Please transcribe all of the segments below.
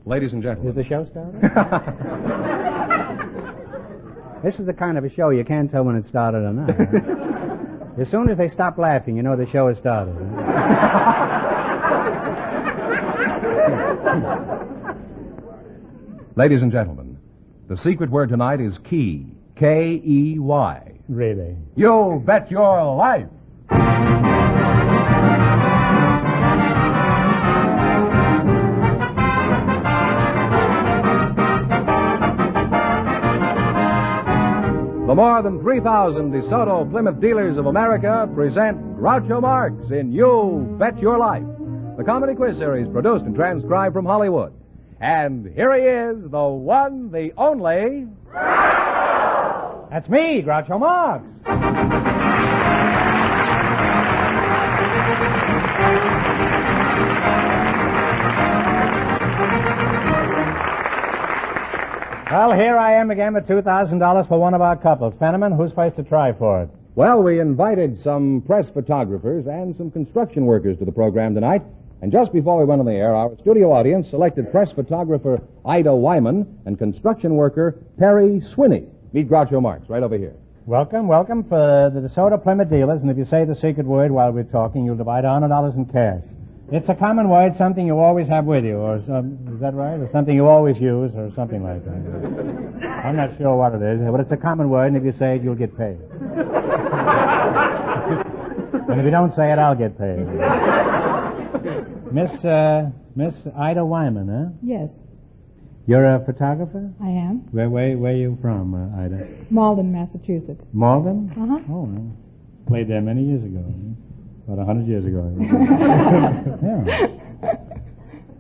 Ladies and gentlemen. Is the show started? This is the kind of a show you can't tell when it started or not. As soon as they stop laughing, you know the show has started. Ladies and gentlemen, the secret word tonight is key. K-E-Y. Really? You bet your life. The more than 3,000 DeSoto Plymouth dealers of America present Groucho Marx in You Bet Your Life, the comedy quiz series produced and transcribed from Hollywood. And here he is, the one, the only... That's me, Groucho Marx. Well, here I am again with $2,000 for one of our couples. Fenneman, who's first to try for it? Well, we invited some press photographers and some construction workers to the program tonight. And just before we went on the air, our studio audience selected press photographer Ida Wyman and construction worker Perry Swinney. Meet Groucho Marx right over here. Welcome for the DeSoto Plymouth dealers. And if you say the secret word while we're talking, you'll divide $100 in cash. It's a common word, something you always have with you, or is that right? Or something you always use, or something like that. I'm not sure what it is, but it's a common word, and if you say it, you'll get paid. And if you don't say it, I'll get paid. Miss Ida Wyman, huh? Yes, You're a photographer? I am. Where are you from, Ida? Malden, Massachusetts. Malden? Uh-huh. Oh, no. Played there many years ago. About 100 years ago. Yeah.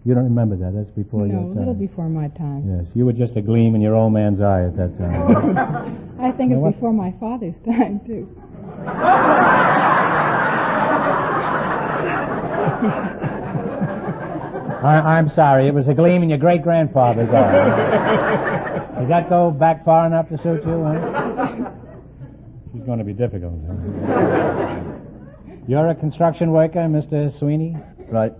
You don't remember that? That's before your No, time. a little before my time. Yes, you were just a gleam in your old man's eye at that time. I think You know it's what? before my father's time, too. I'm sorry, it was a gleam in your great-grandfather's eye. Does that go back far enough to suit you? Huh? She's going to be difficult. Huh? You're a construction worker, Mr. Sweeney? Right.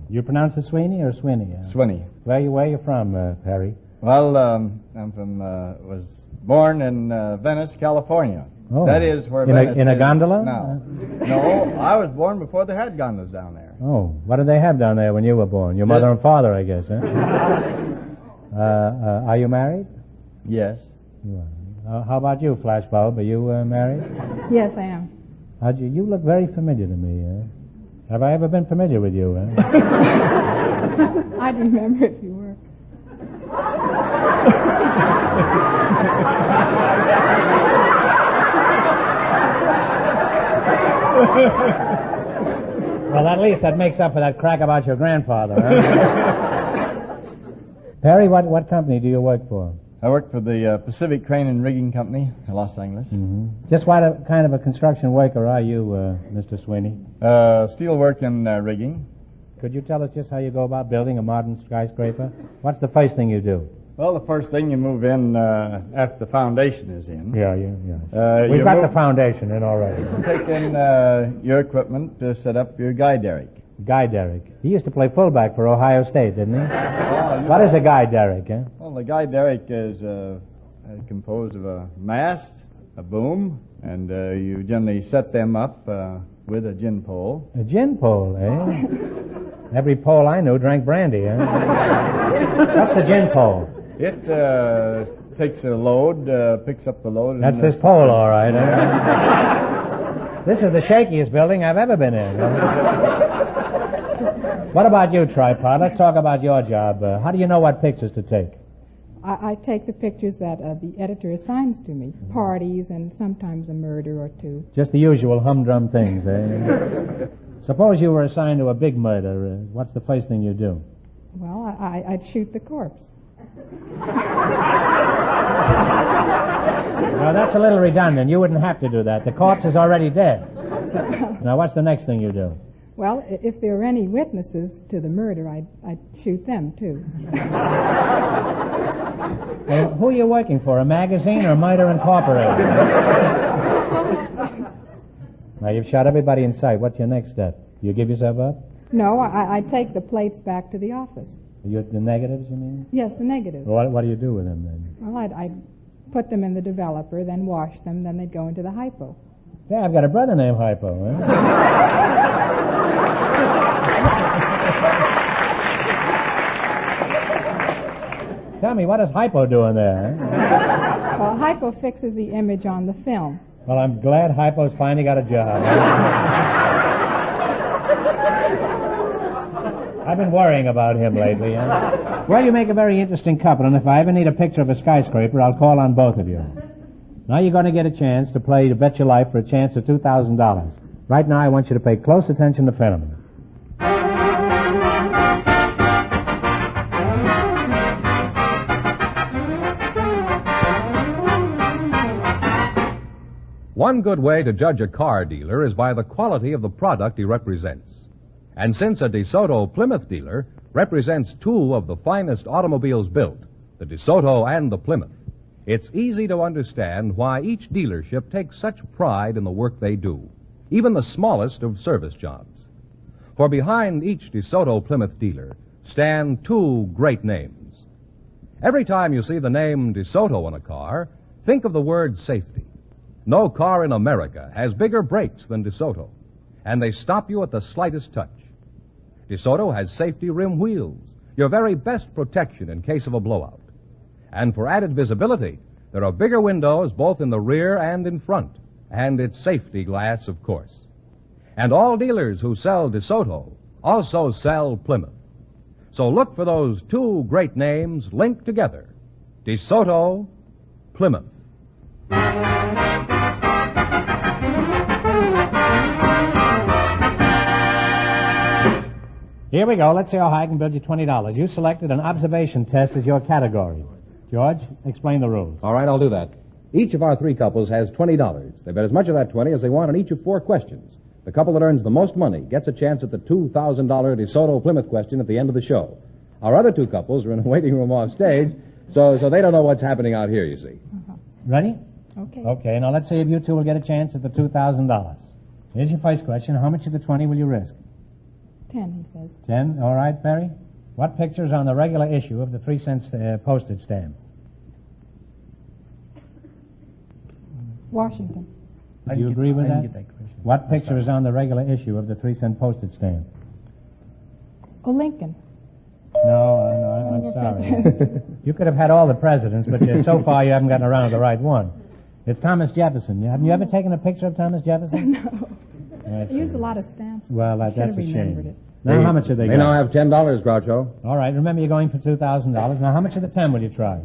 You pronounce it Sweeney or Swinney? Swinney. Where you from, Perry? Well, I'm from, was born in Venice, California. Oh. That is where In Venice a is gondola? now. No, I was born before they had gondolas down there. Oh, what did they have down there when you were born? Your mother and father, I guess, huh? Are you married? Yes. You are. How about you, Flashbulb? Are you married? Yes, I am. You look very familiar to me. Have I ever been familiar with you? I'd remember if you were. Well, at least that makes up for that crack about your grandfather. Huh? Perry, what company do you work for? I work for the Pacific Crane and Rigging Company in Los Angeles. Mm-hmm. Just what kind of a construction worker are you, Mr. Sweeney? Steel work and rigging. Could you tell us just how you go about building a modern skyscraper? What's the first thing you do? Well, the first thing you move in after the foundation is in. Yeah. We've you got move- the foundation in already. Take in your equipment to set up your guy derrick. Guy Derrick. He used to play fullback for Ohio State, didn't he? Oh, What is a guy derrick, eh? Well, the guy derrick is composed of a mast, a boom, and you generally set them up with a gin pole. A gin pole, eh? Every pole I knew drank brandy, eh? What's the gin pole? It takes a load, picks up the load. That's and, this pole, all right, eh? This is the shakiest building I've ever been in. What about you, Tripod? Let's talk about your job. How do you know what pictures to take? I take the pictures that the editor assigns to me. Parties and sometimes a murder or two. Just the usual humdrum things, eh? Suppose you were assigned to a big murder. What's the first thing you do? Well, I'd shoot the corpse. Now, that's a little redundant. You wouldn't have to do that. The corpse is already dead. Now, what's the next thing you do? Well, if there were any witnesses to the murder, I'd shoot them, too. Who are you working for, a magazine or Murder Incorporated? Now, you've shot everybody in sight. What's your next step? You give yourself up? No, I take the plates back to the office. The negatives, you mean? Yes, the negatives. What do you do with them then? Well, I'd put them in the developer, then wash them, then they'd go into the hypo. Yeah, I've got a brother named Hypo. Huh? Tell me, what is Hypo doing there? Huh? Well, hypo fixes the image on the film. Well, I'm glad Hypo's finally got a job. I've been worrying about him lately. Huh? Well, you make a very interesting couple, and if I ever need a picture of a skyscraper, I'll call on both of you. Now you're going to get a chance to play to bet your life for a chance of $2,000. Right now, I want you to pay close attention to Fenneman. One good way to judge a car dealer is by the quality of the product he represents. And since a DeSoto Plymouth dealer represents two of the finest automobiles built, the DeSoto and the Plymouth, it's easy to understand why each dealership takes such pride in the work they do, even the smallest of service jobs. For behind each DeSoto Plymouth dealer stand two great names. Every time you see the name DeSoto on a car, think of the word safety. No car in America has bigger brakes than DeSoto, and they stop you at the slightest touch. DeSoto has safety rim wheels, your very best protection in case of a blowout. And for added visibility, there are bigger windows both in the rear and in front, and it's safety glass, of course. And all dealers who sell DeSoto also sell Plymouth. So look for those two great names linked together, DeSoto, Plymouth. Here we go. Let's see how high I can build you $20. You selected an observation test as your category. George, explain the rules. All right, I'll do that. Each of our three couples has $20. They bet as much of that 20 as they want on each of four questions. The couple that earns the most money gets a chance at the $2,000 DeSoto Plymouth question at the end of the show. Our other two couples are in a waiting room off stage, so they don't know what's happening out here, you see. Ready? Okay. Okay, now let's see if you two will get a chance at the $2,000. Here's your first question. How much of the 20 will you risk? 10, he says. 10? All right, Perry. What picture is on the regular issue of the 3-cent postage stamp? Washington. Do you agree with I that? didn't get that question. What picture is on the regular issue of the 3-cent postage stamp? Oh, Lincoln. No, I'm sorry. You could have had all the presidents, but so far you haven't gotten around to the right one. It's Thomas Jefferson. Haven't you ever taken a picture of Thomas Jefferson? No. I I used a lot of stamps. Well, Should that's have a remembered shame. it. Now, how much have they got? They now have $10, Groucho. All right, remember you're going for $2,000. Now, how much of the 10 will you try?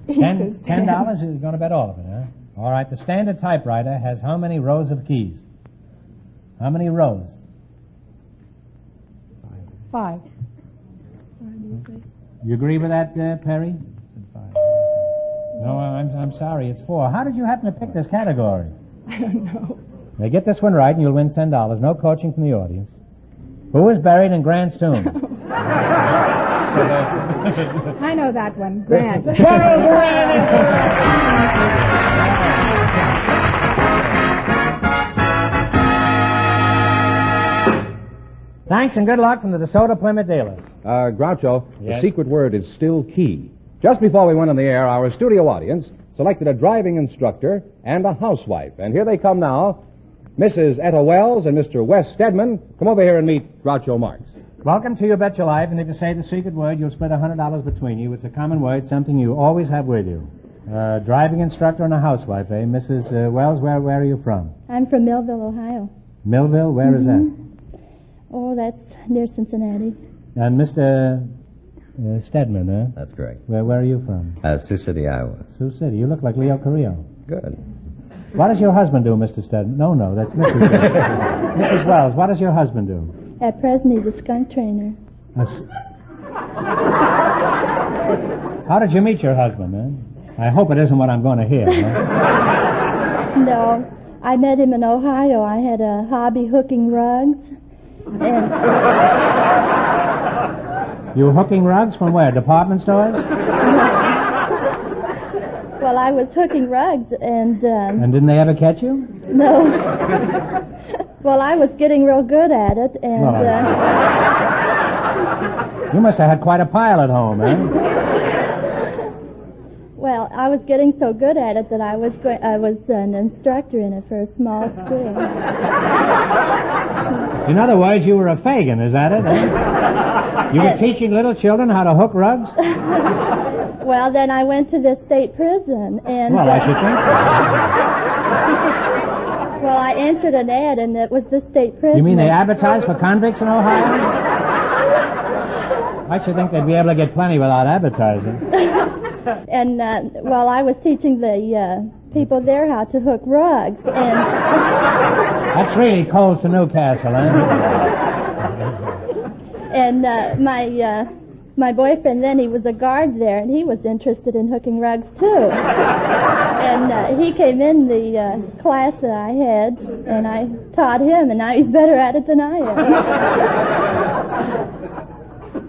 He says $10 is going to bet all of it, huh? All right, the standard typewriter has how many rows of keys? How many rows? 5. You agree with that, Perry? No, I'm sorry, it's 4. How did you happen to pick this category? I don't know. Now, get this one right and you'll win $10. No coaching from the audience. Who is buried in Grant's tomb? I know that one. Grant. Thanks and good luck from the DeSoto Plymouth dealers. Groucho, Yes? the secret word is still key. Just before we went on the air, our studio audience selected a driving instructor and a housewife. And here they come now. Mrs. Etta Wells and Mr. Wes Stedman. Come over here and meet Groucho Marx. Welcome to You Bet Your Life, and if you say the secret word, you'll split $100 between you. It's a common word, something you always have with you. Driving instructor and a housewife, eh? Mrs. Wells, where are you from? I'm from Millville, Ohio. Millville, where is that? Oh, that's near Cincinnati. And Mr. Stedman, eh? That's correct. Where are you from? Sioux City, Iowa. Sioux City. You look like Leo Carrillo. Good. What does your husband do, Mr. Stedman? No, that's Mrs. Mrs. Wells, what does your husband do? At present, he's a skunk trainer. How did you meet your husband, man? I hope it isn't what I'm going to hear. Huh? No, I met him in Ohio. I had a hobby hooking rugs. And You hooking rugs from where? Department stores? well, I was hooking rugs, and And didn't they ever catch you? no. Well, I was getting real good at it, and You must have had quite a pile at home, eh? Well, I was getting so good at it that I was an instructor in it for a small school. In other words, you were a Fagin, is that it? Eh? You were teaching little children how to hook rugs? Well, then I went to the state prison, and Well, I should think so. well, I answered an ad, and it was the state prison. You mean they advertise for convicts in Ohio? I should think they'd be able to get plenty without advertising. And well, I was teaching the people there how to hook rugs, and That's really cold to Newcastle, eh? and my boyfriend then, he was a guard there, and he was interested in hooking rugs too. And he came in the class that I had, and I taught him, and now he's better at it than I am.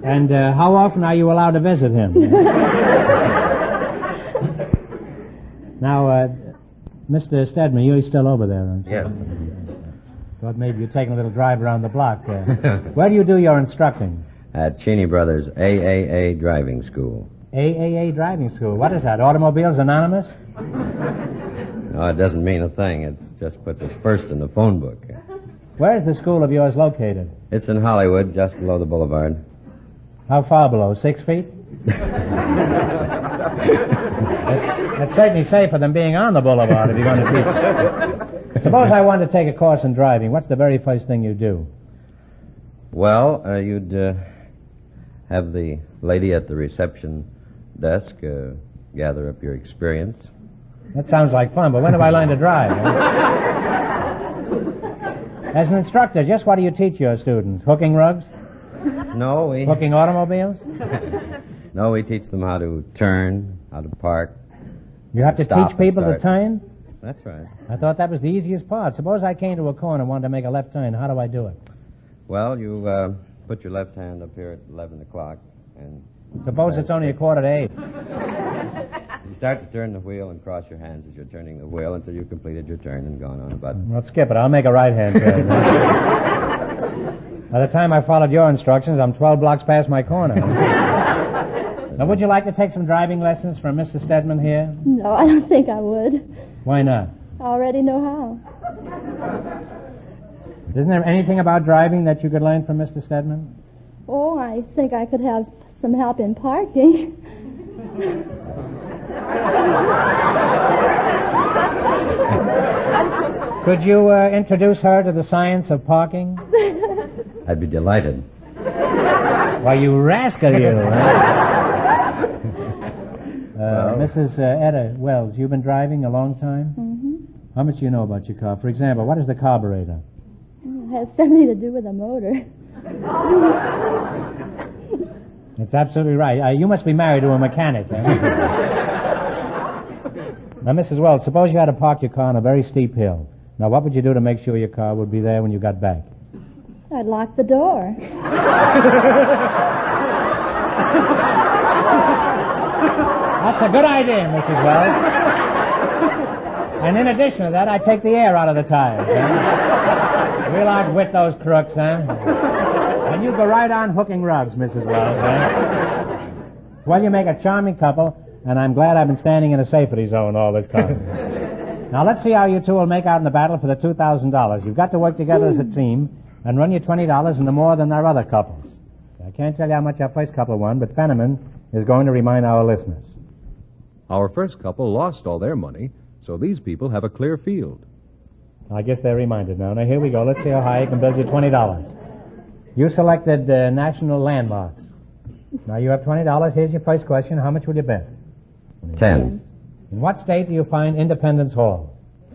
And how often are you allowed to visit him? Now, Mr. Stedman, you're still over there, aren't you? Yes. Thought maybe you're taking a little drive around the block. Where do you do your instructing? At Cheney Brothers AAA Driving School. AAA Driving School. What is that, Automobiles Anonymous? No, it doesn't mean a thing. It just puts us first in the phone book. Where is the school of yours located? It's in Hollywood, just below the boulevard. How far below? 6 feet? It's certainly safer than being on the boulevard if you're going to teach. Suppose I wanted to take a course in driving. What's the very first thing you do? Well, you'd have the lady at the reception desk gather up your experience. That sounds like fun, but when do I learn to drive? As an instructor, just what do you teach your students? Hooking rugs? No, we Hooking automobiles? no, we teach them how to turn, how to park. You have to Stop teach people and to start. turn? That's right. I thought that was the easiest part. Suppose I came to a corner and wanted to make a left turn. How do I do it? Well, you put your left hand up here at 11 o'clock, and Suppose it's only 7:45. you start to turn the wheel and cross your hands as you're turning the wheel until you've completed your turn and gone on about. Well, skip it. I'll make a right-hand turn. By the time I followed your instructions, I'm 12 blocks past my corner. Now, would you like to take some driving lessons from Mr. Stedman here? No, I don't think I would. Why not? I already know how. Isn't there anything about driving that you could learn from Mr. Stedman? Oh, I think I could have some help in parking. Could you introduce her to the science of parking? I'd be delighted. Why, you rascal, you. Mrs. Etta Wells, you've been driving a long time? Mm-hmm. How much do you know about your car? For example, what is the carburetor? It has something to do with a motor. That's absolutely right. You must be married to a mechanic, eh? Now, Mrs. Wells, suppose you had to park your car on a very steep hill. Now, what would you do to make sure your car would be there when you got back? I'd lock the door. That's a good idea, Mrs. Wells. And in addition to that, I'd take the air out of the tires. Eh? We'll outwit those crooks, huh? And you go right on hooking rugs, Mrs. Wells, eh? Well, you make a charming couple, and I'm glad I've been standing in a safety zone all this time. Now, let's see how you two will make out in the battle for the $2,000. You've got to work together as a team and run your $20 into more than our other couples. I can't tell you how much our first couple won, but Fenneman is going to remind our listeners. Our first couple lost all their money, so these people have a clear field. I guess they're reminded now. Now, here we go. Let's see how high you can build your $20. You selected national landmarks. Now, you have $20. Here's your first question. How much will you bet? 10. In what state do you find Independence Hall?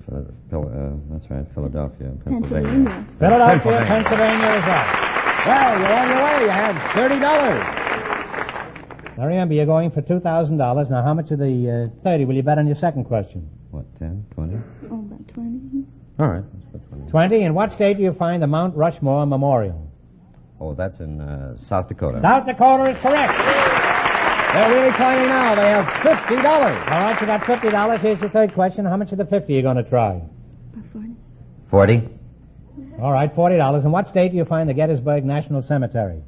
That's right, Philadelphia, Pennsylvania. Philadelphia, Pennsylvania is right. Well, you're on your way. You had $30. Now, remember, you're going for $2,000. Now, how much of the 30 will you bet on your second question? What, 10, 20? Oh, about 20. All right, let's put 20. 20. In what state do you find the Mount Rushmore Memorial? Oh, that's in South Dakota. South Dakota is correct. They're really climbing now. They have $50. All right, you got $50. Here's your third question. How much of the 50 are you going to try? 40? All right, $40. In what state do you find the Gettysburg National Cemetery?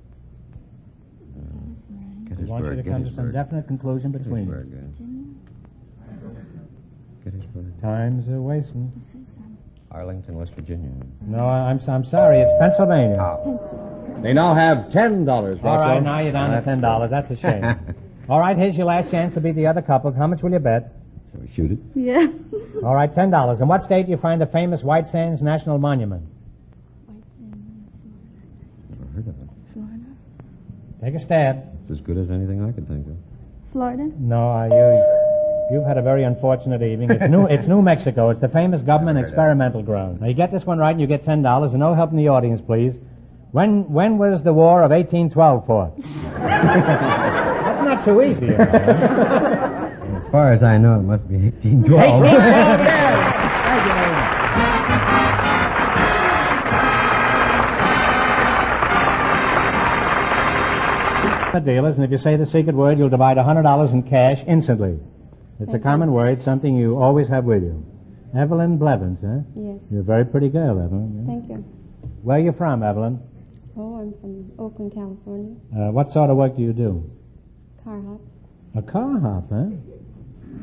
want you to come to some definite conclusion between you. Gettysburg. Time's wasting. Arlington, West Virginia. No, I'm sorry. It's Pennsylvania. They now have $10, Groucho. All right, now you're down to $10. That's a shame. All right, here's your last chance to beat the other couples. How much will you bet? Shall we shoot it? Yeah. All right, $10. In what state do you find the famous White Sands National Monument? Never heard of it. Florida. Take a stab. It's as good as anything I could think of. Florida? No, you've had a very unfortunate evening. It's New Mexico. It's the famous government experimental ground. Now, you get this one right and you get $10, and no help in the audience, please. When was the War of 1812 fought? That's not too easy, you know. As far as I know, it must be 1812. 1812, yes. Thank you very much. The dealers, and if you say the secret word, you'll divide $100 in cash instantly. It's a common word, something you always have with you. Evelyn Blevins, huh? Yes. You're a very pretty girl, Evelyn. Thank you. Where are you from, Evelyn? Oh, I'm from Oakland, California. What sort of work do you do? Car hop. A car hop, huh?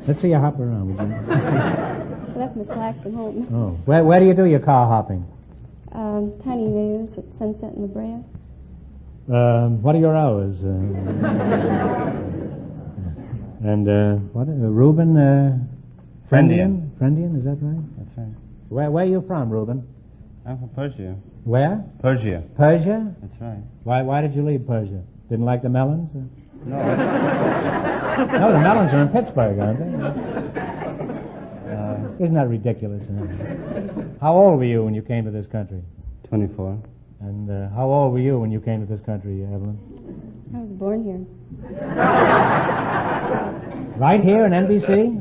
Let's see you hop around, would you? I left my slacks at home. Oh. Where do you do your car hopping? Tiny Raiders at Sunset and La Brea. What are your hours? Reuben Friendian? Friendian, is that right? That's right. Where are you from, Reuben? I'm from Persia. Where? Persia. Persia? That's right. Why did you leave Persia? Didn't like the melons? No. No, the melons are in Pittsburgh, aren't they? Isn't that ridiculous? How old were you when you came to this country? 24. And how old were you when you came to this country, Evelyn? I was born here. Right here in NBC?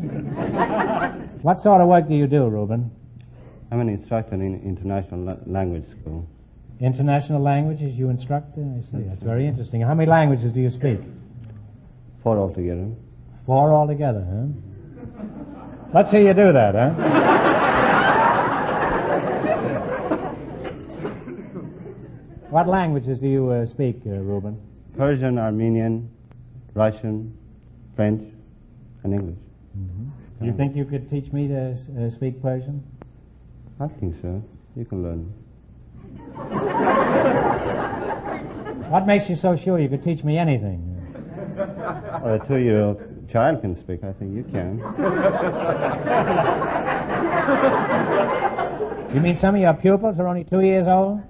What sort of work do you do, Reuben? I'm an instructor in international language school. International languages you instruct? I see. That's very interesting. How many languages do you speak? 4 altogether. 4 altogether, huh? Let's see you do that, huh? What languages do you speak, Reuben? Persian, Armenian, Russian, French, and English. Mm-hmm. Do you think you could teach me to speak Persian? I think so. You can learn. What makes you so sure you could teach me anything? Well, a 2-year-old child can speak. I think you can. You mean some of your pupils are only 2 years old?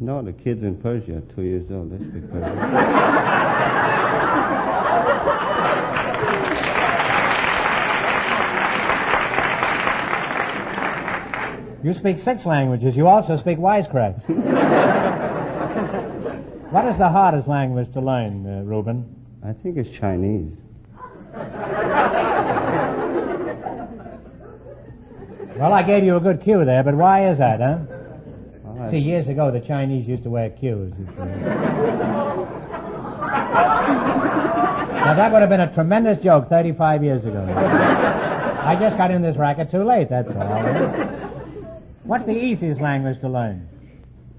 No, the kids in Persia are 2 years old. They speak Persian. You speak 6 languages. You also speak wisecracks. What is the hardest language to learn, Reuben? I think it's Chinese. Well, I gave you a good cue there, but why is that, huh? Well, See, years ago, the Chinese used to wear cues. Now, that would have been a tremendous joke 35 years ago. I just got in this racket too late, that's all. What's the easiest language to learn?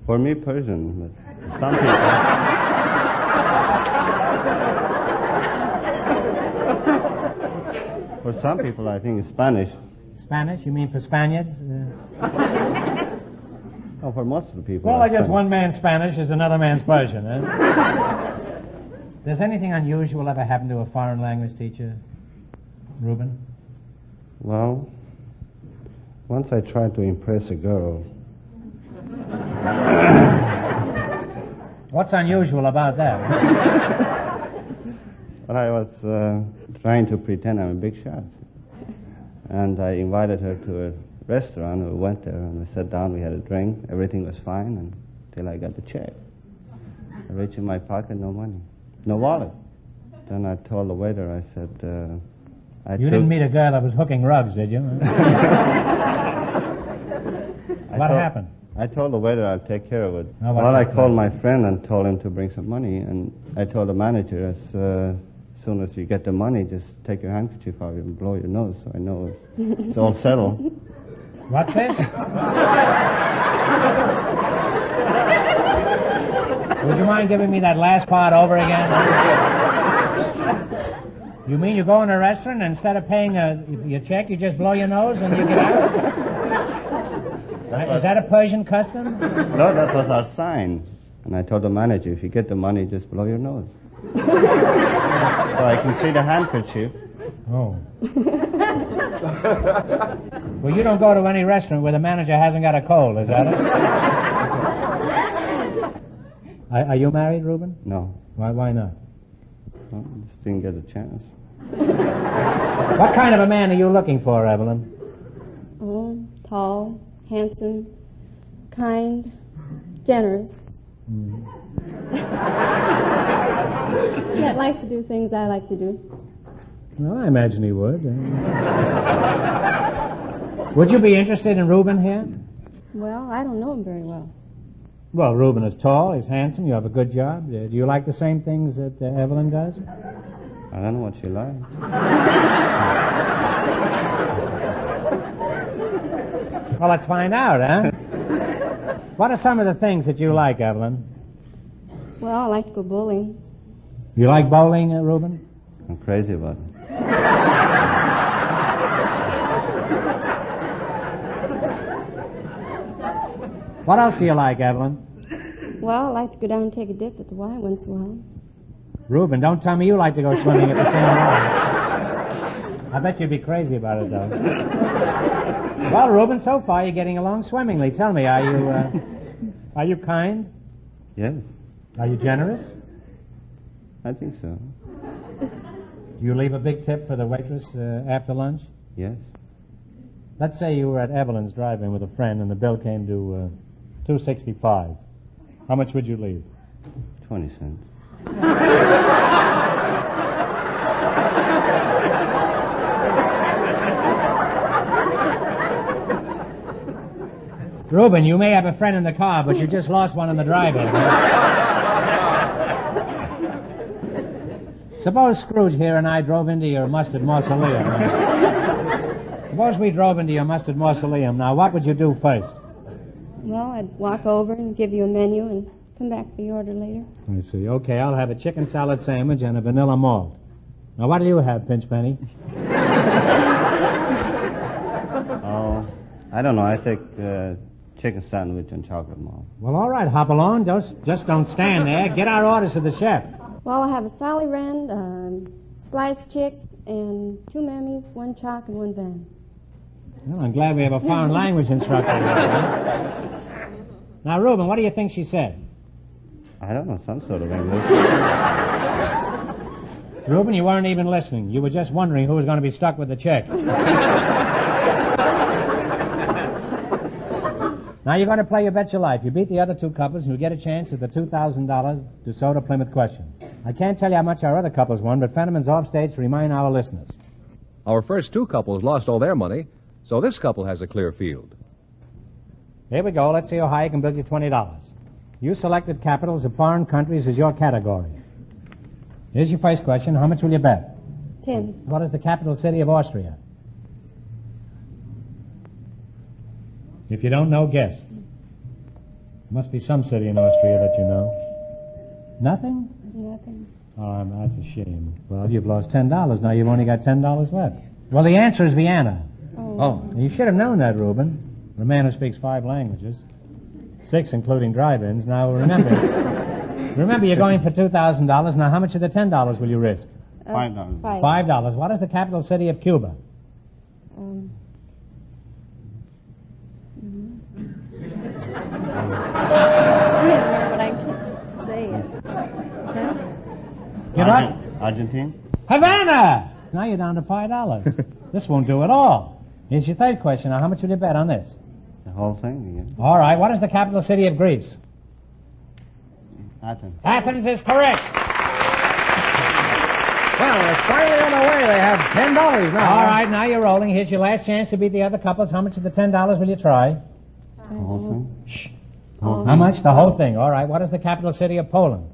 For me, Persian, but some people... For some people, I think it's Spanish. Spanish? You mean for Spaniards? Oh, for most of the people. Well, I guess Spanish. one man's Spanish is another man's Persian, huh? Does anything unusual ever happen to a foreign language teacher, Reuben? Well, once I tried to impress a girl. What's unusual about that? Well, I was trying to pretend I'm a big shot. And I invited her to a restaurant. We went there and we sat down, we had a drink. Everything was fine until I got the check. I reached in my pocket, no money. No wallet. Then I told the waiter, I said... You didn't meet a girl that was hooking rugs, did you? What happened? I told the waiter I'll take care of it. No, I called my friend and told him to bring some money. And I told the manager, as soon as you get the money, just take your handkerchief out and blow your nose so I know it's all settled. What's this? Would you mind giving me that last part over again? You mean you go in a restaurant and instead of paying your check, you just blow your nose and you get out? Is that a Persian custom? No, that was our sign. And I told the manager, if you get the money, just blow your nose. So I can see the handkerchief. Oh. Well, you don't go to any restaurant where the manager hasn't got a cold, is that it? Are you married, Reuben? No. Why not? Well, just didn't get a chance. What kind of a man are you looking for, Evelyn? Oh, tall, handsome, kind, generous. That likes to do things I like to do. Well, I imagine he would. Would you be interested in Reuben here? Well, I don't know him very well. Well, Reuben is tall, he's handsome, you have a good job. Do you like the same things that Evelyn does? I don't know what she likes. Well, let's find out, huh? What are some of the things that you like, Evelyn? Well, I like to go bowling. You like bowling, Reuben? I'm crazy about it. What else do you like, Evelyn? Well, I like to go down and take a dip at the Y once in a while. Reuben, don't tell me you like to go swimming at the same time. I bet you'd be crazy about it, though. Well, Reuben, so far you're getting along swimmingly. Tell me, are you kind? Yes, Are you generous? I think so. Do you leave a big tip for the waitress after lunch? Yes. Let's say you were at Evelyn's drive-in with a friend and the bill came to $2.65. How much would you leave? 20 cents. Reuben, you may have a friend in the car, but you just lost one in the drive-in. Suppose Scrooge here and I drove into your mustard mausoleum. Suppose we drove into your mustard mausoleum. Now, what would you do first? Well, I'd walk over and give you a menu and come back for your order later. I see. Okay, I'll have a chicken salad sandwich and a vanilla malt. Now, what do you have, Pinchpenny? Oh, I don't know. I take chicken sandwich and chocolate malt. Well, all right, hop along. Just don't stand there. Get our orders to the chef. Well, I have a Sally Rand, sliced chick, and 2 mammies, 1 choc, and 1 van. Well, I'm glad we have a foreign language instructor here. Now, Reuben, what do you think she said? I don't know, some sort of English. Reuben, you weren't even listening. You were just wondering who was going to be stuck with the check. Now you're going to play your bet your life. You beat the other 2 couples and you get a chance at the $2,000 DeSoto Plymouth question. I can't tell you how much our other couples won, but Fenneman's offstage to remind our listeners. Our first 2 couples lost all their money, so this couple has a clear field. Here we go. Let's see how high you can build your $20. You selected capitals of foreign countries as your category. Here's your first question. How much will you bet? 10. What is the capital city of Austria? If you don't know, guess. Must be some city in Austria that you know. Nothing? Nothing. Oh, that's a shame. Well, you've lost $10. Now you've only got $10 left. Well, the answer is Vienna. Oh. You should have known that, Reuben. A man who speaks 5 languages. 6 including drive-ins. Now, remember, you're going for $2,000. Now, how much of the $10 will you risk? $5. $5. What is the capital city of Cuba? But I can't say it. You're right. Argentine? Havana! Now you're down to $5. This won't do at all. Here's your third question. Now, how much will you bet on this? The whole thing again. All right. What is the capital city of Greece? Athens. Athens is correct. Well, it's finally on the way. They have $10 now. All right. Now you're rolling. Here's your last chance to beat the other couples. How much of the $10 will you try? The whole thing? Shh. How much? The whole thing. All right. What is the capital city of Poland?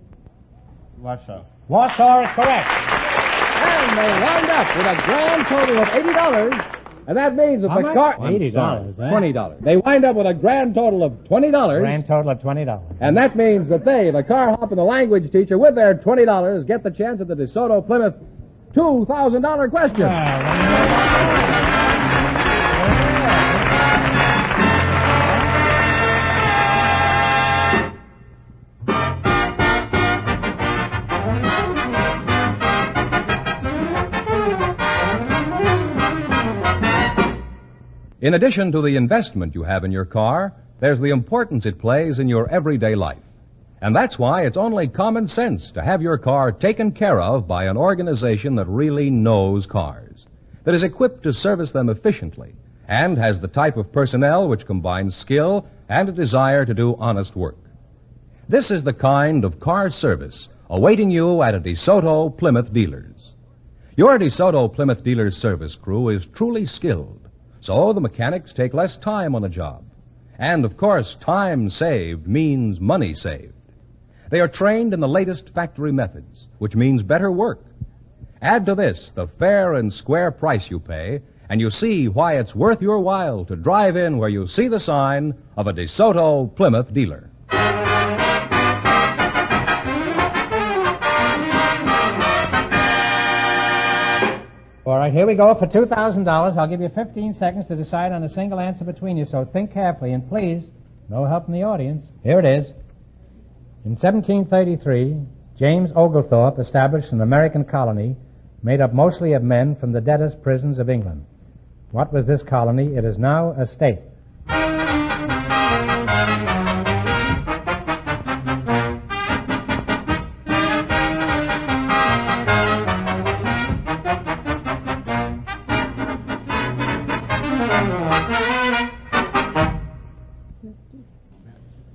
Warsaw. Warsaw is correct. And they wound up with a grand total of $80 And that means that How the much? car... $80, I'm sorry, eh? $20. They wind up with a grand total of $20. Grand total of $20. And that means that they, the car hop and the language teacher, with their $20, get the chance at the DeSoto Plymouth $2,000 question. In addition to the investment you have in your car, there's the importance it plays in your everyday life. And that's why it's only common sense to have your car taken care of by an organization that really knows cars, that is equipped to service them efficiently, and has the type of personnel which combines skill and a desire to do honest work. This is the kind of car service awaiting you at a DeSoto Plymouth dealer's. Your DeSoto Plymouth dealer's service crew is truly skilled, so the mechanics take less time on the job. And, of course, time saved means money saved. They are trained in the latest factory methods, which means better work. Add to this the fair and square price you pay, and you see why it's worth your while to drive in where you see the sign of a DeSoto Plymouth dealer. All right, here we go for $2,000. I'll give you 15 seconds to decide on a single answer between you, so think carefully. And please, no help from the audience. Here it is. In 1733, James Oglethorpe established an American colony made up mostly of men from the debtors' prisons of England. What was this colony? It is now a state.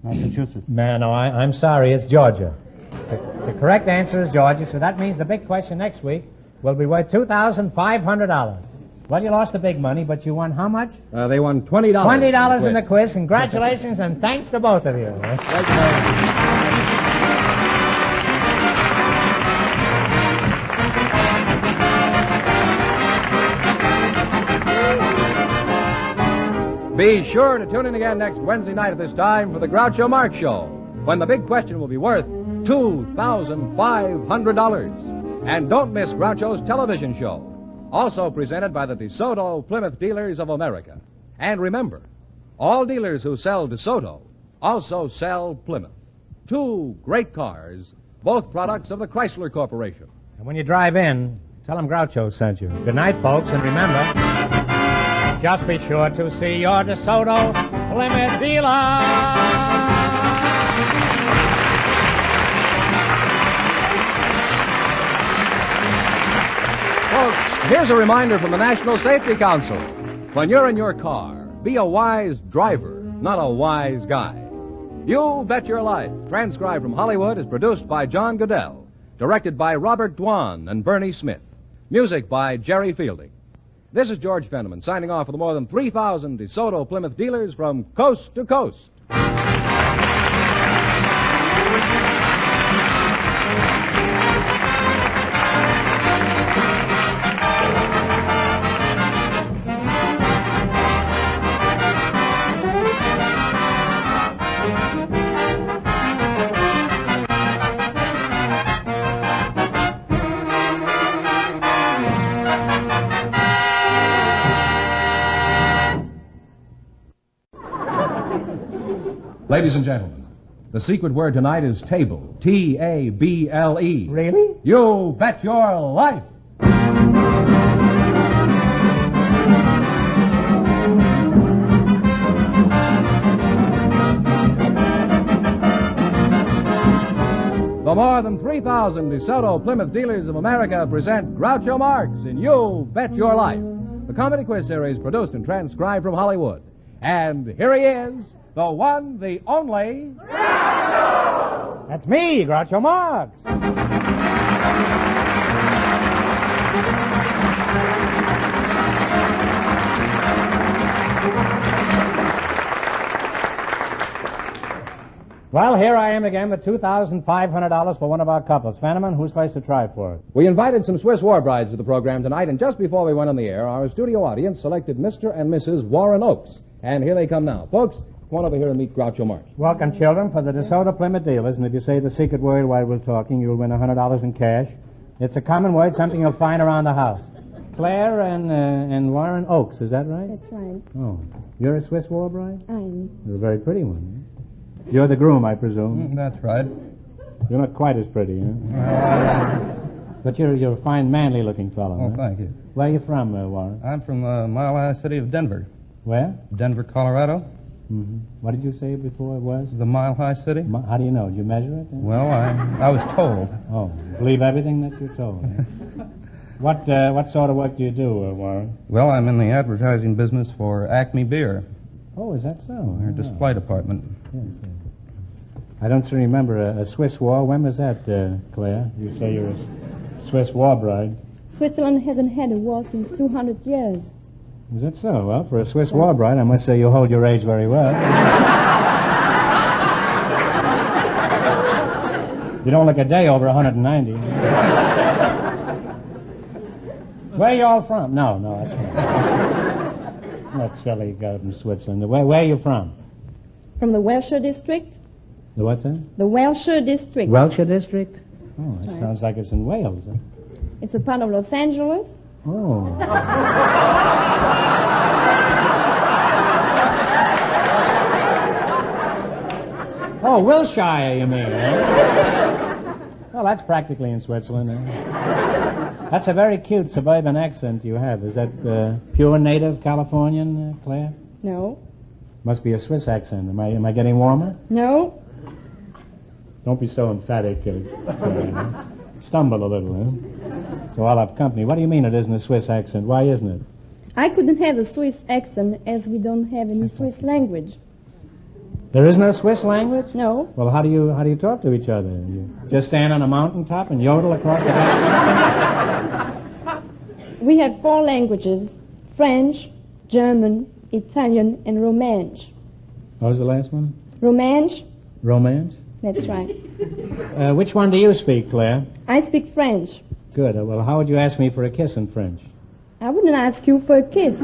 Massachusetts. No, I'm sorry, it's Georgia. The correct answer is Georgia, so that means the big question next week will be worth $2,500. Well, you lost the big money, but you won how much? They won $20. $20 in the quiz. Congratulations, and thanks to both of you. Thank you very much. Be sure to tune in again next Wednesday night at this time for the Groucho Marx Show, when the big question will be worth $2,500. And don't miss Groucho's television show, also presented by the DeSoto Plymouth Dealers of America. And remember, all dealers who sell DeSoto also sell Plymouth. Two great cars, both products of the Chrysler Corporation. And when you drive in, tell them Groucho sent you. Good night, folks, and remember, just be sure to see your DeSoto Plymouth dealer. Folks, here's a reminder from the National Safety Council. When you're in your car, be a wise driver, not a wise guy. You Bet Your Life, transcribed from Hollywood, is produced by John Goodell, directed by Robert Dwan and Bernie Smith, music by Jerry Fielding. This is George Fenneman signing off for the more than 3,000 DeSoto Plymouth dealers from coast to coast. Ladies and gentlemen, the secret word tonight is table. T-A-B-L-E. Really? You bet your life. The more than 3,000 DeSoto Plymouth Dealers of America present Groucho Marx in You Bet Your Life, the comedy quiz series produced and transcribed from Hollywood. And here he is, the one, the only... Groucho! That's me, Groucho Marx. Well, here I am again with $2,500 for one of our couples. Fenneman, who's supposed to try for it? We invited some Swiss war brides to the program tonight, and just before we went on the air, our studio audience selected Mr. and Mrs. Warren Oakes. And here they come now. Folks, come on over here and meet Groucho Marx. Welcome, children, for the DeSoto Plymouth Dealers. And if you say the secret word while we're talking, you'll win $100 in cash. It's a common word, something you'll find around the house. Claire and Warren Oakes, is that right? That's right. Oh. You're a Swiss war bride? I am. You're a very pretty one. You're the groom, I presume. That's right. You're not quite as pretty, huh? But you're a fine, manly-looking fellow. Oh, huh? thank you. Where are you from, Warren? I'm from the Mile High City of Denver. Where? Denver, Colorado. Mm-hmm. What did you say before it was? The Mile High City. How do you know? Did you measure it? Well, I was told. Oh, believe everything that you're told. Eh? What sort of work do you do, Warren? Well, I'm in the advertising business for Acme Beer. Oh, is that so? Our display department. Yes. I don't remember a Swiss war. When was that, Claire? You say you're a Swiss war bride. Switzerland hasn't had a war since 200 years. Is that so? Well, for a Swiss war bride, I must say you hold your age very well. You don't look a day over 190. Where are you all from? No, that's right. That silly guy from Switzerland. Where are you from? From the Welshire district? The what's that? The Welshire district. Welshire district? Oh, that right. sounds like it's in Wales. Huh? It's a part of Los Angeles. Oh. Oh, Wilshire, you mean, eh? Well, that's practically in Switzerland. Eh? That's a very cute suburban accent you have. Is that pure native Californian, Claire? No. Must be a Swiss accent. Am I getting warmer? No. Don't be so emphatic. Stumble a little, eh? So I'll have company. What do you mean it isn't a Swiss accent? Why isn't it? I couldn't have a Swiss accent as we don't have any Swiss language. There is no Swiss language? No. Well, how do you talk to each other? You just stand on a mountaintop and yodel across the valley? We have 4 languages: French, German, Italian, and Romansh. What was the last one? Romansh? Romance? That's right. Which one do you speak, Claire? I speak French. Good. Well, how would you ask me for a kiss in French? I wouldn't ask you for a kiss.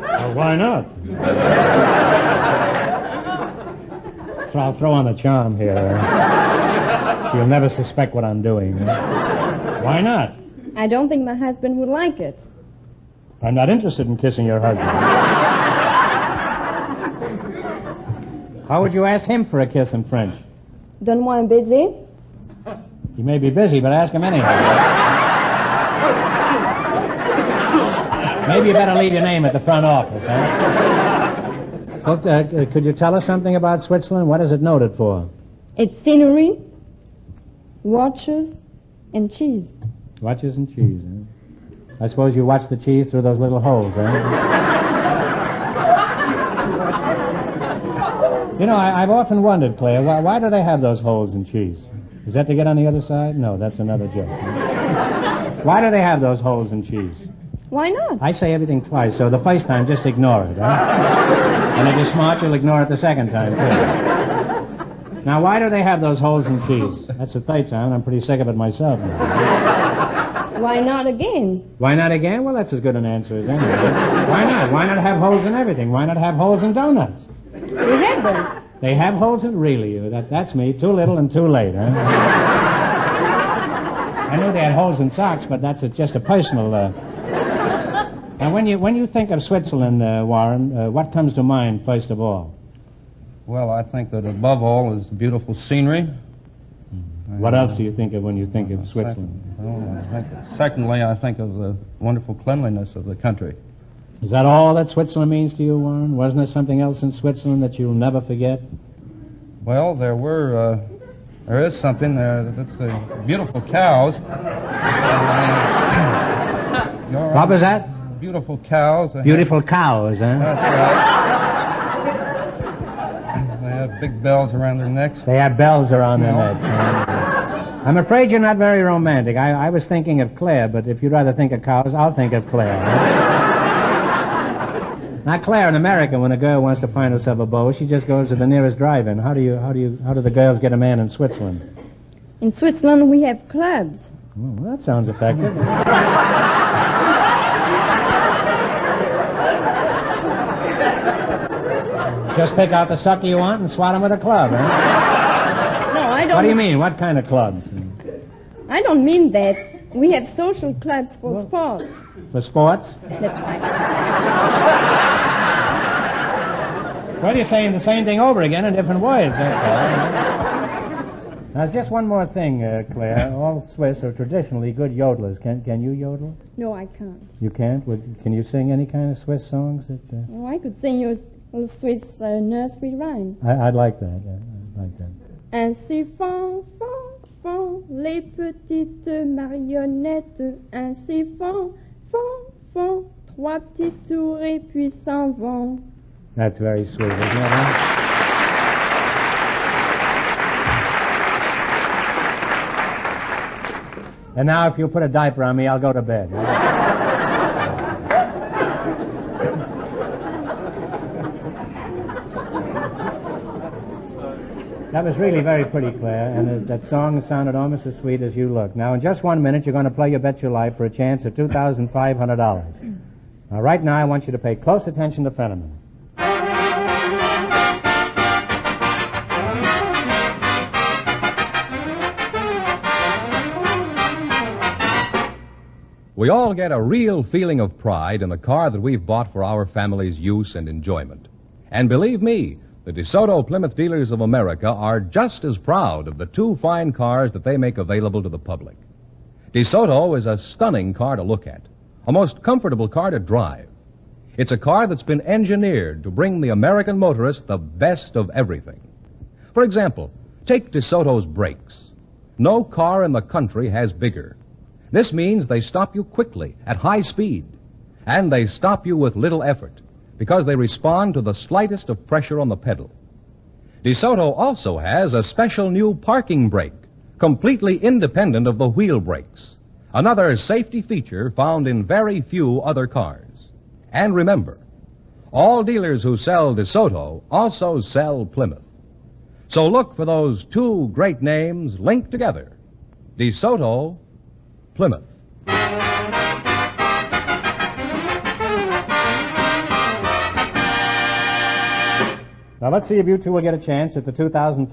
Well, why not? So I'll throw on the charm here. You'll never suspect what I'm doing. Why not? I don't think my husband would like it. I'm not interested in kissing your husband. How would you ask him for a kiss in French? Donne-moi un baiser. He may be busy, but ask him anyhow. Maybe you better leave your name at the front office, huh? Well, could you tell us something about Switzerland? What is it noted for? It's scenery, watches, and cheese. Watches and cheese, huh? I suppose you watch the cheese through those little holes, huh? You know, I've often wondered, Claire, why do they have those holes in cheese? Is that to get on the other side? No, that's another joke. Why do they have those holes in cheese? Why not? I say everything twice, so the first time, just ignore it, huh? And if you're smart, you'll ignore it the second time, too. Now, why do they have those holes in cheese? That's the third time. I'm pretty sick of it myself now. Why not again? Why not again? Well, that's as good an answer as any. Why not? Why not have holes in everything? Why not have holes in donuts? We have them. They have holes in... Really, that's me. Too little and too late, huh? I knew they had holes in socks, but that's just a personal... Now, when you think of Switzerland, Warren, what comes to mind first of all? Well, I think that above all is beautiful scenery. What else do you think of when you think of Switzerland? Secondly, I think of the wonderful cleanliness of the country. Is that all that Switzerland means to you, Warren? Wasn't there something else in Switzerland that you'll never forget? Well, there is something there. That's the beautiful cows. What was that? Beautiful cows. Beautiful cows, huh? That's right. They have big bells around their necks. They have bells around their necks. Huh? I'm afraid you're not very romantic. I was thinking of Claire, but if you'd rather think of cows, I'll think of Claire. Now, Claire, in America, when a girl wants to find herself a beau, she just goes to the nearest drive-in. How do the girls get a man in Switzerland? In Switzerland, we have clubs. Well, that sounds effective. Just pick out the sucker you want and swat him with a club, huh? No, I don't. What do you mean? What kind of clubs? I don't mean that. We have social clubs for sports. For sports? That's right. Well, you're saying the same thing over again in different words, that's all. Now, there's just one more thing, Claire. All Swiss are traditionally good yodelers. Can you yodel? No, I can't. You can't? Can you sing any kind of Swiss songs? Oh, I could sing you a Swiss nursery rhyme. I'd like that. I'd like that. Ainsi font, font, font les petites marionnettes. Ainsi font, font, font trois petits tours et puis s'en vont. That's very sweet, isn't it? Huh? And now, if you'll put a diaper on me, I'll go to bed. That was really very pretty, Claire, and that song sounded almost as sweet as you look. Now, in just 1 minute, you're going to play You Bet Your Life for a chance at $2,500. Now, right now, I want you to pay close attention to Fenneman. We all get a real feeling of pride in the car that we've bought for our family's use and enjoyment. And believe me, the DeSoto Plymouth Dealers of America are just as proud of the two fine cars that they make available to the public. DeSoto is a stunning car to look at, a most comfortable car to drive. It's a car that's been engineered to bring the American motorist the best of everything. For example, take DeSoto's brakes. No car in the country has bigger. This means they stop you quickly, at high speed, and they stop you with little effort, because they respond to the slightest of pressure on the pedal. DeSoto also has a special new parking brake, completely independent of the wheel brakes, another safety feature found in very few other cars. And remember, all dealers who sell DeSoto also sell Plymouth. So look for those two great names linked together, DeSoto, Plymouth. Now, let's see if you two will get a chance at the $2,500.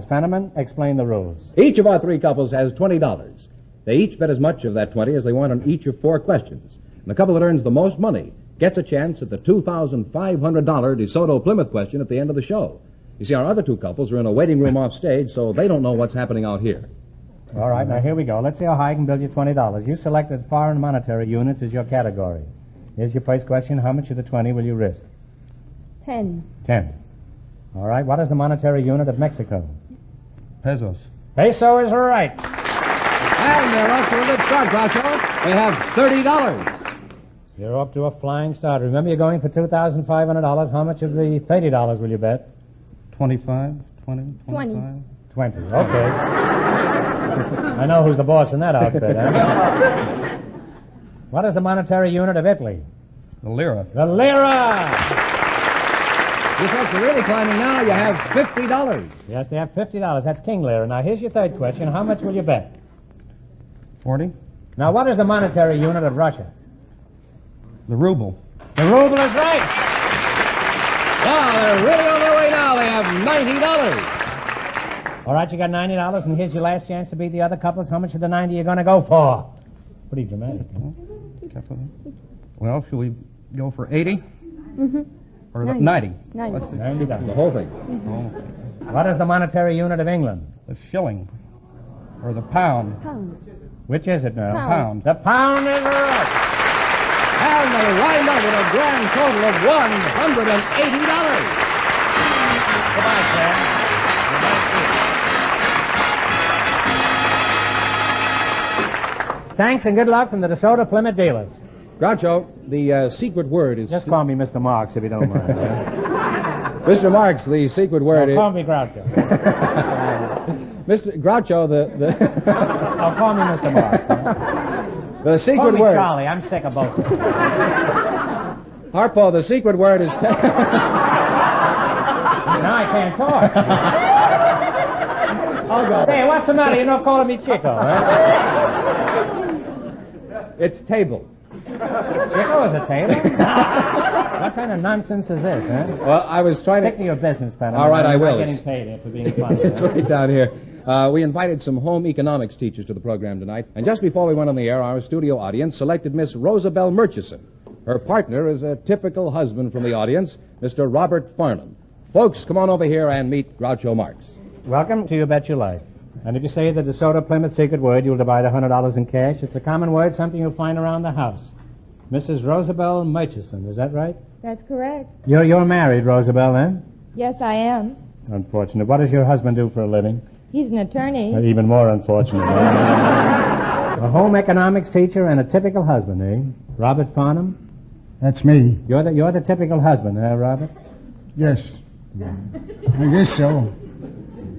Fenneman, explain the rules. Each of our three couples has $20. They each bet as much of that 20 as they want on each of 4 questions. And the couple that earns the most money gets a chance at the $2,500 DeSoto Plymouth question at the end of the show. You see, our other two couples are in a waiting room off stage, so they don't know what's happening out here. All right, now here we go. Let's see how high I can build you $20. You selected foreign monetary units as your category. Here's your first question. How much of the 20 will you risk? 10. 10. All right, what is the monetary unit of Mexico? Pesos. Peso is right. And they're off to a good start, Groucho. They have $30. You're up to a flying start. Remember, you're going for $2,500. How much of the $30 will you bet? 25, 20, 25. 20. Okay. I know who's the boss in that outfit, huh? What is the monetary unit of Italy? The lira. The lira! You folks are really climbing now. You have $50. Yes, they have $50. That's King Lira. Now, here's your third question. How much will you bet? 40. Now, what is the monetary unit of Russia? The ruble. The ruble is right. Wow, they're really on their way now. They have $90. All right, you got $90, and here's your last chance to beat the other couples. How much of the 90 are you going to go for? Pretty dramatic, huh? Well, should we go for 80? Mm-hmm. Or 90? 90. Let's see. $90. The whole thing. What is the monetary unit of England? The shilling. Or the pound. Pound. Which is it now? Pound. The pound is right. And they wind up with a grand total of $180. Goodbye, Sam. Thanks and good luck from the DeSoto Plymouth Dealers. Groucho, the secret word is... Just call me Mr. Marks if you don't mind. Mr. Marks, the secret word is... Call me Groucho. Mr. Groucho, Oh, call me Mr. Marks. the Call secret me word. Charlie. I'm sick of both of them. Harpo, the secret word is... Now I can't talk. I'll go. Say, what's the matter? You're not calling me Chico, eh? It's table. Chico is a table? What kind of nonsense is this, eh? Well, I was trying Stick to... to your business, Pat. All right, I I'm will. not getting paid after being funny. It's eh? right down here. We invited some home economics teachers to the program tonight, and just before we went on the air, our studio audience selected Miss Rosabelle Murchison. Her partner is a typical husband from the audience, Mr. Robert Farnham. Folks, come on over here and meet Groucho Marx. Welcome to You Bet Your Life. And if you say the DeSoto Plymouth secret word, you'll divide $100 in cash. It's a common word, something you'll find around the house. Mrs. Rosabelle Murchison, is that right? That's correct. You're married, Rosabelle, then? Yes, I am. Unfortunate. What does your husband do for a living? He's an attorney. Even more unfortunate. A home economics teacher and a typical husband, eh? Robert Farnham? That's me. You're the typical husband, eh, Robert? Yes. I guess so.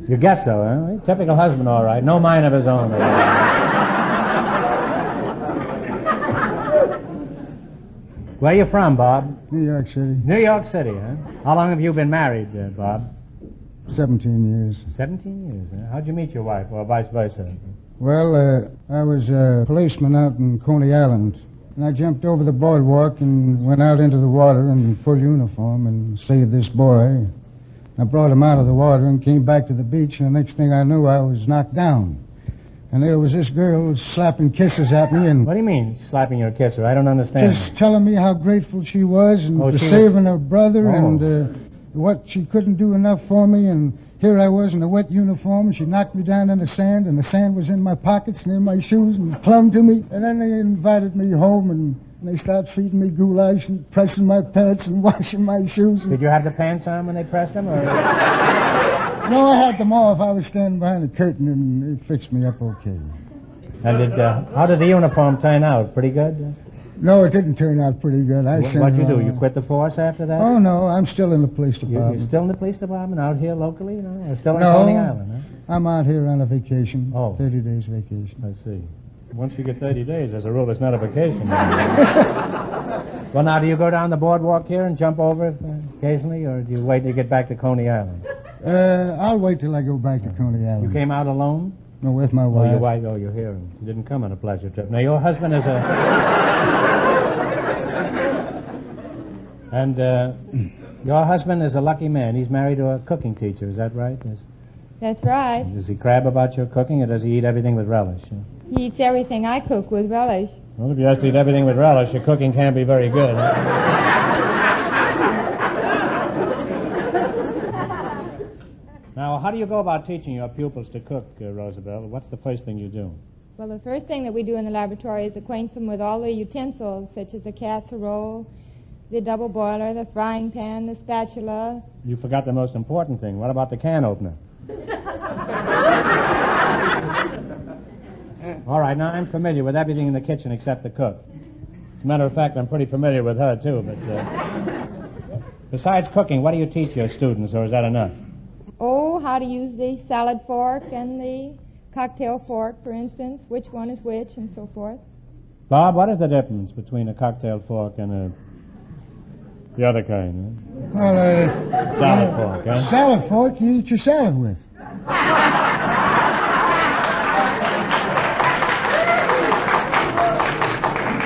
You guess so, eh? Typical husband, all right. No mind of his own. Where you from, Bob? New York City. New York City, huh? How long have you been married, Bob? 17 years. 17 years, huh? How'd you meet your wife, or vice versa? Well, I was a policeman out in Coney Island, and I jumped over the boardwalk and went out into the water in full uniform and saved this boy. I brought him out of the water and came back to the beach, and the next thing I knew, I was knocked down. And there was this girl slapping kisses at me and... What do you mean, slapping your kisser? I don't understand. Just telling me how grateful she was and for saving her brother and what she couldn't do enough for me. And here I was in a wet uniform, and she knocked me down in the sand, and the sand was in my pockets and in my shoes and clung to me. And then they invited me home, and they started feeding me goulash and pressing my pants and washing my shoes. Did you have the pants on when they pressed them, or...? No, I had them off. I was standing behind the curtain, and they fixed me up okay. And how did the uniform turn out? Pretty good? No, it didn't turn out pretty good. What'd you do? You quit the force after that? Oh, no, I'm still in the police department. You're still in the police department out here locally, you know? Or still in Coney Island, huh? I'm out here on a vacation. Oh. 30 days vacation. I see. Once you get 30 days, as a rule, it's not a vacation. Well, now, do you go down the boardwalk here and jump over occasionally, or do you wait till you get back to Coney Island? I'll wait till I go back to Coney Island. You came out alone? No, with my wife. Oh, your wife. Oh, you're here. You didn't come on a pleasure trip. Now, your husband is a... And your husband is a lucky man. He's married to a cooking teacher. Is that right? Yes. That's right. Does he crab about your cooking, or does he eat everything with relish? He eats everything I cook with relish. Well, if he has to eat everything with relish, your cooking can't be very good. Now, how do you go about teaching your pupils to cook, Rosabelle? What's the first thing you do? Well, the first thing that we do in the laboratory is acquaint them with all the utensils, such as the casserole, the double boiler, the frying pan, the spatula. You forgot the most important thing. What about the can opener? All right, now I'm familiar with everything in the kitchen except the cook. As a matter of fact, I'm pretty familiar with her, too, but besides cooking, what do you teach your students, or is that enough? Oh, how to use the salad fork and the cocktail fork, for instance, which one is which, and so forth. Bob, what is the difference between a cocktail fork and the other kind? Well, salad fork, huh? Salad fork you eat your salad with.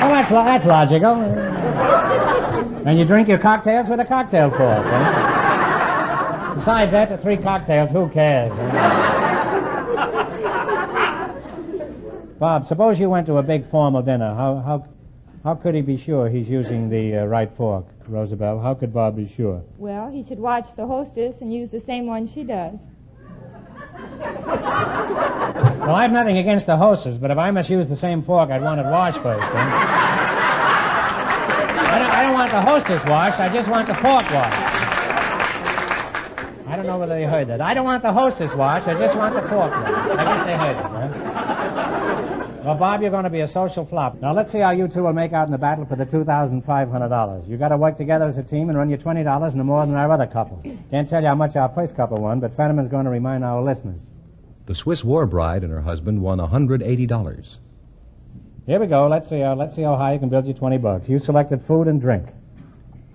Oh, that's logical. And you drink your cocktails with a cocktail fork, huh? Besides that, the 3 cocktails, who cares? Bob, suppose you went to a big formal dinner. How could he be sure he's using the right fork, Rosabelle? How could Bob be sure? Well, he should watch the hostess and use the same one she does. Well, I've nothing against the hostess, but if I must use the same fork, I'd want it washed first. I don't want the hostess washed. I just want the fork washed. I don't know whether they heard that. I don't want the hostess washed. I just want the fork washed. I guess they heard it, huh? Well, Bob, you're going to be a social flop. Now, let's see how you two will make out in the battle for the $2,500. You got to work together as a team and run your $20 no more than our other couple. Can't tell you how much our first couple won, but Fenneman's going to remind our listeners. The Swiss war bride and her husband won $180. Here we go. Let's see how high you can build you $20. You selected food and drink.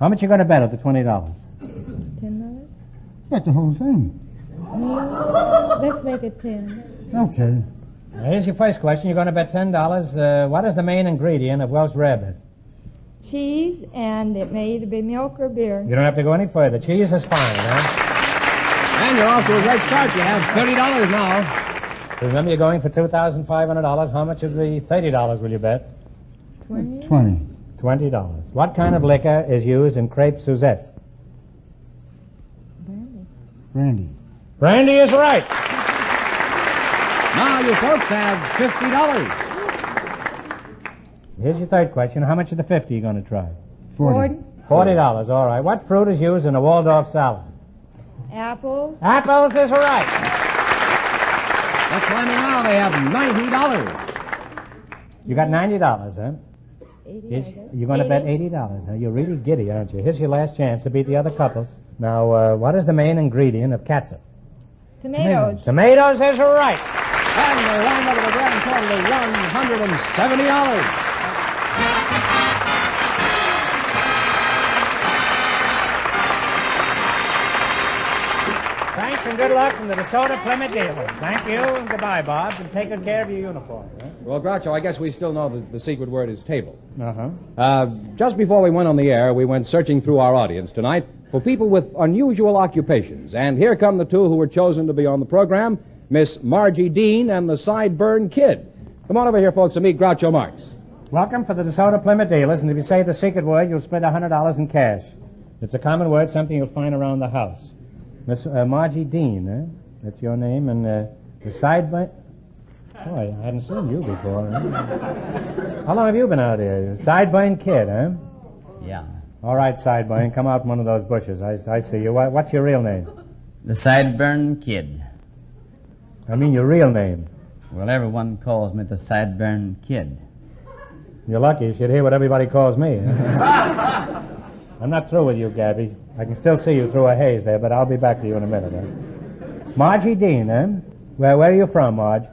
How much you going to bet at the $20? $10? Got the whole thing. Let's make it 10. Okay. Now, here's your first question. You're going to bet $10. What is the main ingredient of Welsh rarebit? Cheese, and it may either be milk or beer. You don't have to go any further. Cheese is fine, huh? And you're off to a great start. You have $30 now. Remember, you're going for $2,500. How much of the $30 will you bet? 20. $20. What kind of liquor is used in crepe Suzettes? Brandy. Brandy is right. Now you folks have $50. Here's your third question. How much of the 50 are you going to try? 40. $40. All right. What fruit is used in a Waldorf salad? Apples. Apples is right. That's climbing now. They have $90. You got $90, huh? 80. You're going to bet $80, huh? You're really giddy, aren't you? Here's your last chance to beat the other couples. Now, what is the main ingredient of catsup? Tomatoes. Tomatoes is right. And they wind up with a grand total of $170. Thanks and good luck from the DeSoto Plymouth dealers. Thank you and goodbye, Bob, and take good care of your uniform. Huh? Well, Groucho, I guess we still know that the secret word is table. Uh-huh. Just before we went on the air, we went searching through our audience tonight for people with unusual occupations. And here come the two who were chosen to be on the program, Miss Margie Dean and the Sideburn Kid. Come on over here, folks, and meet Groucho Marx. Welcome for the DeSoto Plymouth dealers, and if you say the secret word, you'll split $100 in cash. It's a common word, something you'll find around the house. Miss Margie Dean, eh? That's your name, and the Sideburn... Oh, I hadn't seen you before. Huh? How long have you been out here? Sideburn Kid, huh? Yeah. All right, Sideburn, come out from one of those bushes. I see you. What's your real name? The Sideburn Kid. I mean your real name. Well, everyone calls me the Sideburn Kid. You're lucky. You should hear what everybody calls me. I'm not through with you, Gabby. I can still see you through a haze there, but I'll be back to you in a minute. Huh? Margie Dean, eh? Where are you from, Marge?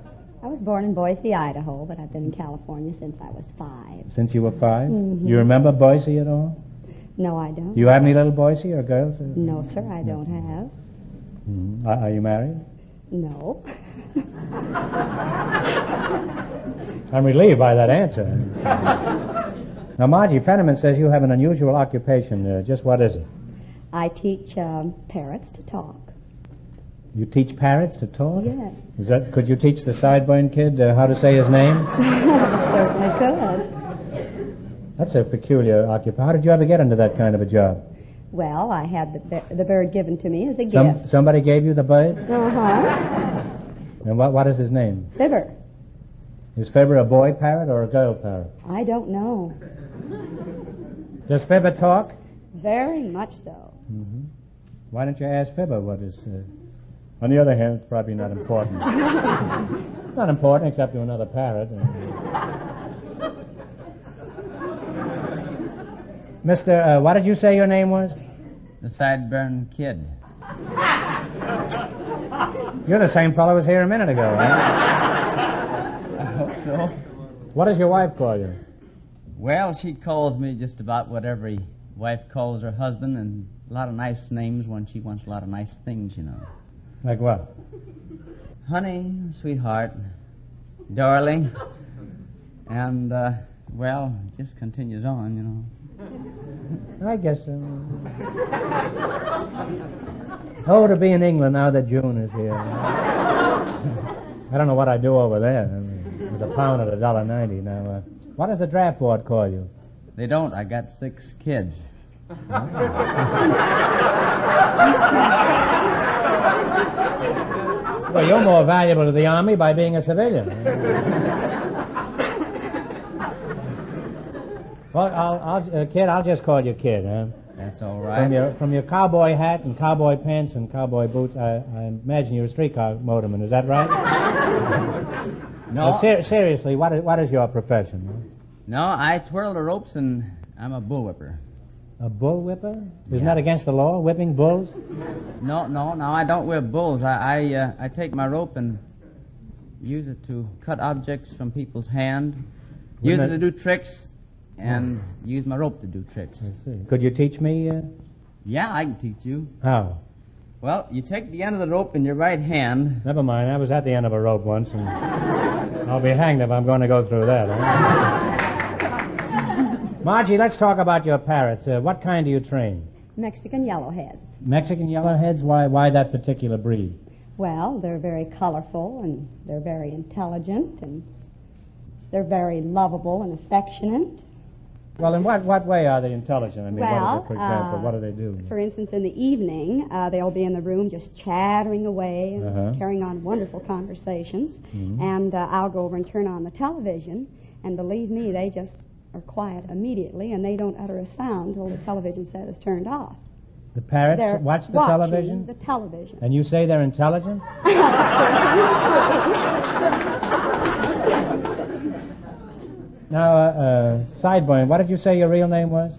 I was born in Boise, Idaho, but I've been in California since I was 5. Since you were 5? Mm-hmm. You remember Boise at all? No, I don't. Do you have any little Boise or girls? No, sir, I don't have. Mm-hmm. Are you married? No. I'm relieved by that answer. Now, Margie, Fenneman says you have an unusual occupation. Just what is it? I teach parrots to talk. You teach parrots to talk? Yes. Could you teach the Sideburn Kid how to say his name? Certainly could. That's a peculiar occupation. How did you ever get into that kind of a job? Well, I had the bird given to me as a gift. Somebody gave you the bird? Uh-huh. And what is his name? Fibber. Is Fibber a boy parrot or a girl parrot? I don't know. Does Fibber talk? Very much so. Mm-hmm. Why don't you ask Fibber what is... On the other hand, it's probably not important. Not important except to another parrot. Mr. What did you say your name was? The Sideburn Kid. You're the same fellow who was here a minute ago, right? I hope so. What does your wife call you? Well, she calls me just about what every wife calls her husband, and a lot of nice names when she wants a lot of nice things, you know. Like what? Honey, sweetheart, darling, and, well, it just continues on, you know. I guess so. Oh, to be in England now that June is here. I don't know what I do over there. I mean, with a pound at $1.90 now. What does the draft board call you? They don't. I got 6 kids. Well, you're more valuable to the Army by being a civilian. Well, Kid, I'll just call you Kid, huh? That's all right. From your cowboy hat and cowboy pants and cowboy boots, I imagine you're a streetcar motorman. Is that right? No. Seriously, what is your profession? Huh? No, I twirl the ropes and I'm a bullwhipper. A bullwhipper? Isn't that against the law, whipping bulls? No, I don't whip bulls. I take my rope and use it to cut objects from people's hand, use it to do tricks, and use my rope to do tricks. I see. Could you teach me? Yeah, I can teach you. How? Well, you take the end of the rope in your right hand. Never mind. I was at the end of a rope once, and I'll be hanged if I'm going to go through that. Margie, let's talk about your parrots. What kind do you train? Mexican yellowheads. Mexican yellowheads? Why that particular breed? Well, they're very colorful, and they're very intelligent, and they're very lovable and affectionate. Well, in what way are they intelligent? I mean, well, for example, what do they do? For instance, in the evening, they'll be in the room just chattering away and carrying on wonderful conversations. Mm-hmm. And I'll go over and turn on the television, and believe me, they just are quiet immediately, and they don't utter a sound until the television set is turned off. The parrots watch the television? The television. And you say they're intelligent? Now, Sideburn, what did you say your real name was?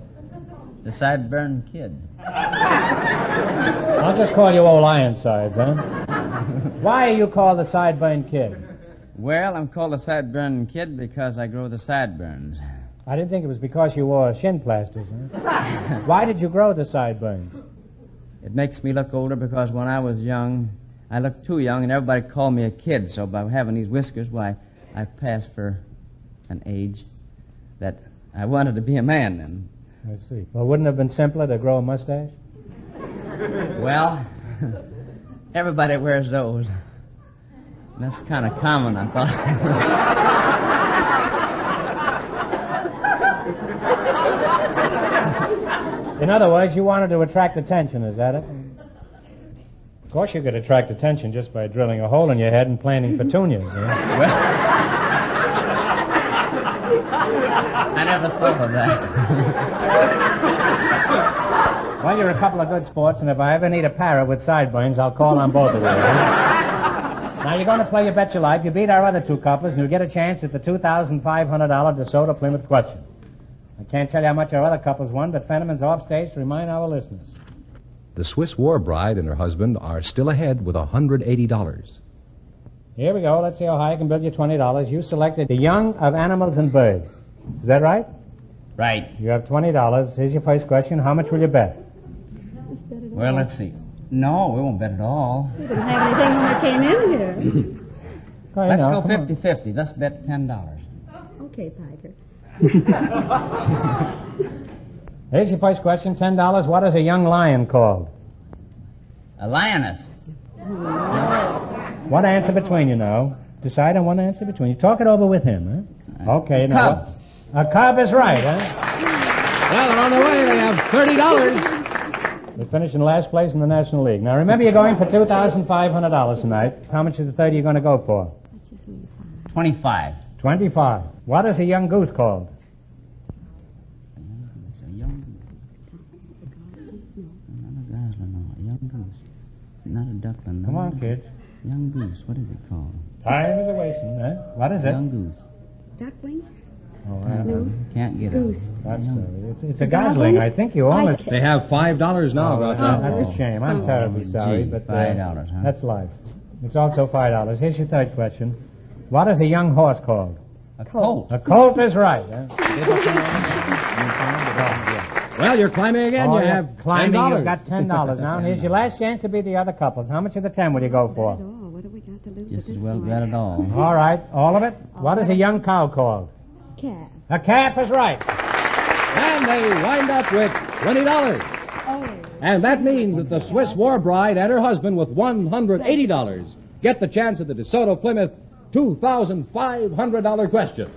The Sideburn Kid. I'll just call you Old Ironsides, huh? Why are you called the Sideburn Kid? Well, I'm called the Sideburn Kid because I grow the sideburns. I didn't think it was because you wore shin plasters, huh? Why did you grow the sideburns? It makes me look older because when I was young, I looked too young and everybody called me a kid. So by having these whiskers, why, I passed for an age that I wanted to be a man then. I see. Well, wouldn't it have been simpler to grow a mustache? Well, everybody wears those. That's kind of common, I thought. In other words, you wanted to attract attention, is that it? Of course you could attract attention just by drilling a hole in your head and planting petunias. Well, I never thought of that. Well, you're a couple of good sports, and if I ever need a parrot with sideburns, I'll call on both of you. Now, you're going to play You Bet Your Life. You beat our other two couples, and you'll get a chance at the $2,500 DeSoto Plymouth question. I can't tell you how much our other couples won, but Fenneman's off stage to remind our listeners. The Swiss war bride and her husband are still ahead with $180. Here we go. Let's see how high I can build you $20. You selected the young of animals and birds. Is that right? Right. You have $20. Here's your first question. How much will you bet? Well, let's see. No, we won't bet at all. We didn't have anything when we came in here. Let's go 50-50. Let's bet $10. Okay, Piker. Here's your first question, $10. What is a young lion called? A lioness. One answer between you now. Decide on one answer between you. Talk it over with him, huh? Okay, now. Cub. A cub is right, huh? Well, they're on their way. They have $30. They finished in last place in the National League. Now, remember, you're going for $2,500 tonight. How much of the 30 are you going to go for? 25. 25. What is a young goose called? A young goose. Not a duckling. Come on, kids. Young goose. What is it called? Time is a-wasting, huh? What is it? Young goose. Duckling? Oh, can't get goose. it. I'm sorry. It's a gosling. I think you own it. They have $5 now, Groucho. That's a shame. I'm terribly sorry, but $5, huh? that's life. It's also $5. Here's your third question. What is a young horse called? A colt. A colt is right. Huh? Well, you're climbing again. Oh, you have climbing. $10. You've got $10 now. And here's your last chance to be the other couples. How much of the 10 will you go for? What have we got to lose Just at as this well point? bet it all. All right. All of it? What is a young cow called? Calf. A calf is right. And they wind up with $20. Oh. And that means that the Swiss war bride and her husband with $180 get the chance at the DeSoto Plymouth $2,500 question.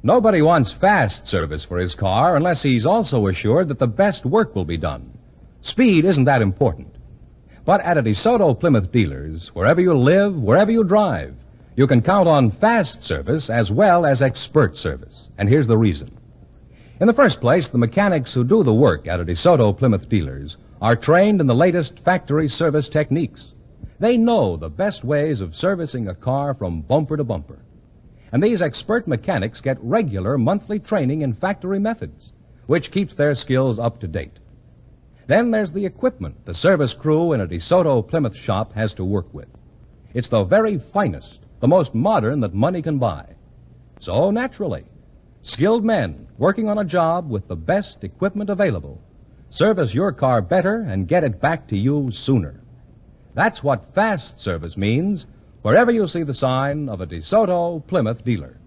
Nobody wants fast service for his car unless he's also assured that the best work will be done. Speed isn't that important. But at a DeSoto Plymouth dealers, wherever you live, wherever you drive, you can count on fast service as well as expert service. And here's the reason. In the first place, the mechanics who do the work at a DeSoto Plymouth dealers are trained in the latest factory service techniques. They know the best ways of servicing a car from bumper to bumper. And these expert mechanics get regular monthly training in factory methods, which keeps their skills up to date. Then there's the equipment the service crew in a DeSoto Plymouth shop has to work with. It's the very finest, the most modern that money can buy. So, naturally, skilled men working on a job with the best equipment available service your car better and get it back to you sooner. That's what fast service means wherever you see the sign of a DeSoto Plymouth dealer.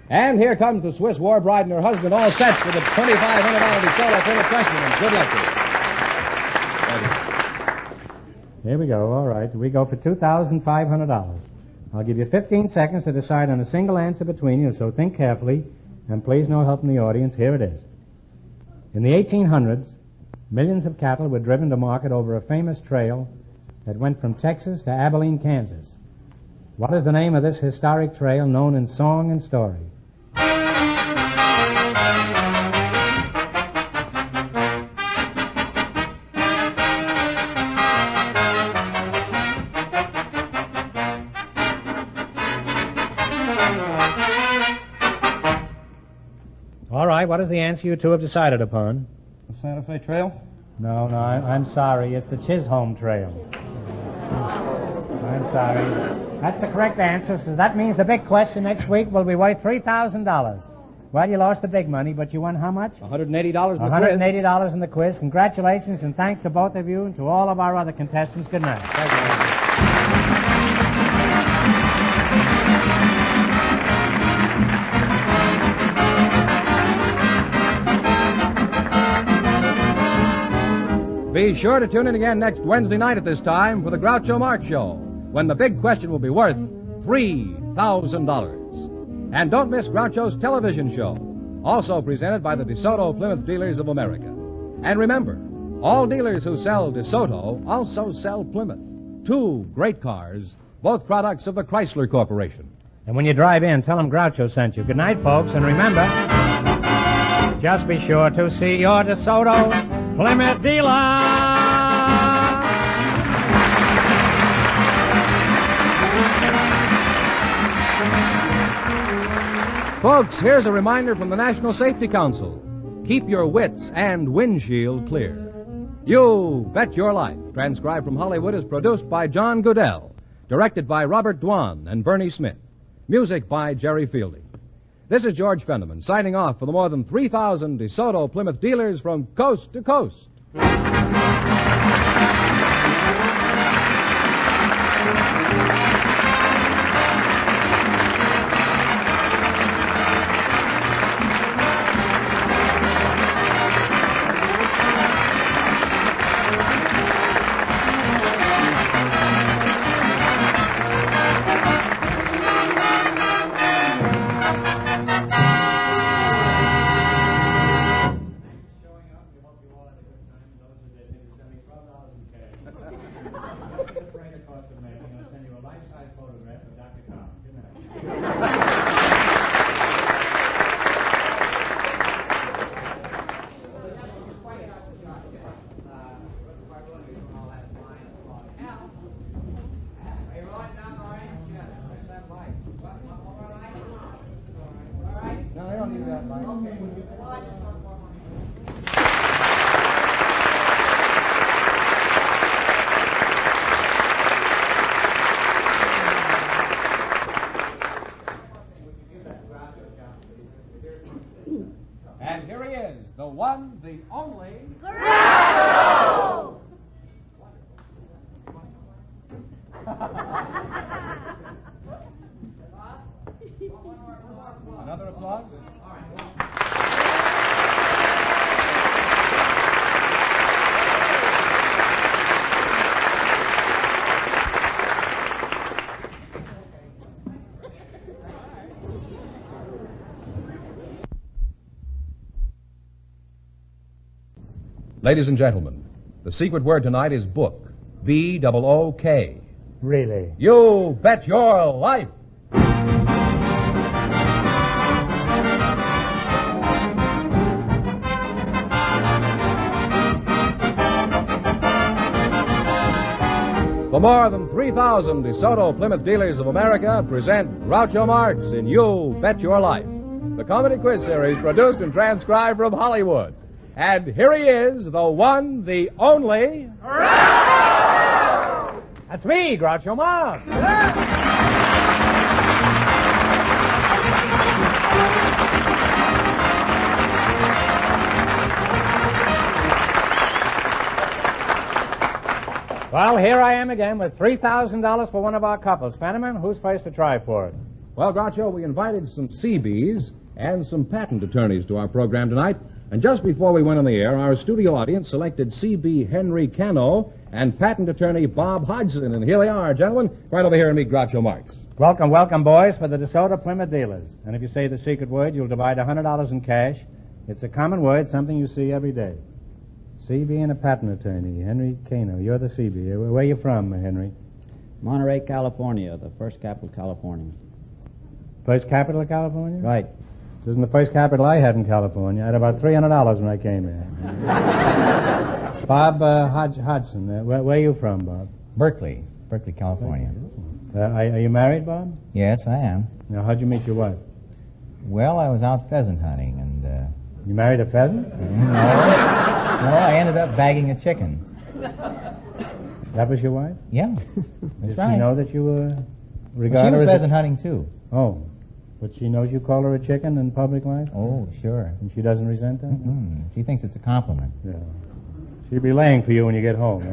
And here comes the Swiss war bride and her husband all set for the $2,500 DeSoto Plymouth question. Good luck to you. Here we go. All right. We go for $2,500. I'll give you 15 seconds to decide on a single answer between you, so think carefully, and please no help from the audience. Here it is. In the 1800s, millions of cattle were driven to market over a famous trail that went from Texas to Abilene, Kansas. What is the name of this historic trail known in song and story? All right, what is the answer you two have decided upon? The Santa Fe Trail? No, I'm sorry. It's the Chisholm Trail. I'm sorry. That's the correct answer, so that means the big question next week will be worth $3,000. Well, you lost the big money, but you won how much? $180 in the quiz. $180 in the quiz. Congratulations, and thanks to both of you and to all of our other contestants. Good night. Thank you. Be sure to tune in again next Wednesday night at this time for the Groucho Marx Show, when the big question will be worth $3,000. And don't miss Groucho's television show, also presented by the DeSoto Plymouth Dealers of America. And remember, all dealers who sell DeSoto also sell Plymouth. Two great cars, both products of the Chrysler Corporation. And when you drive in, tell them Groucho sent you. Good night, folks, and remember, just be sure to see your DeSoto Plymouth dealer. Folks, here's a reminder from the National Safety Council. Keep your wits and windshield clear. You Bet Your Life, transcribed from Hollywood, is produced by John Goodell, directed by Robert Dwan and Bernie Smith, music by Jerry Fielding. This is George Fenneman signing off for the more than 3,000 DeSoto Plymouth dealers from coast to coast. And here he is, the one, the only... Groucho! Another applause? All right. Ladies and gentlemen, the secret word tonight is book. B-O-O-K. Really? You Bet Your Life. The more than 3,000 DeSoto Plymouth Dealers of America present Groucho Marx in You Bet Your Life, the comedy quiz series produced and transcribed from Hollywood. And here he is, the one, the only... That's me, Groucho Marx. Well, here I am again with $3,000 for one of our couples. Fenneman, who's first to try for it? Well, Groucho, we invited some CBs and some patent attorneys to our program tonight. And just before we went on the air, our studio audience selected CB Henry Cano and patent attorney Bob Hodgson. And here they are, gentlemen. Right over here and meet Groucho Marx. Welcome, welcome, boys, for the DeSoto Plymouth Dealers. And if you say the secret word, you'll divide $100 in cash. It's a common word, something you see every day. CB and a patent attorney, Henry Cano. You're the CB. Where are you from, Henry? Monterey, California, the first capital of California. First capital of California? Right. This isn't the first capital I had in California. I had about $300 when I came here. Bob Hodgson. Where are you from, Bob? Berkeley, California. Are you married, Bob? Yes, I am. Now, how'd you meet your wife? Well, I was out pheasant hunting, and... You married a pheasant? No, I ended up bagging a chicken. That was your wife? Yeah, that's Did right. she know that you were regarded Well, she was as pheasant hunting, too. Oh, but she knows you call her a chicken in public life? Oh, sure. And she doesn't resent that? Mm-hmm. She thinks it's a compliment. Yeah. She'll be laying for you when you get home.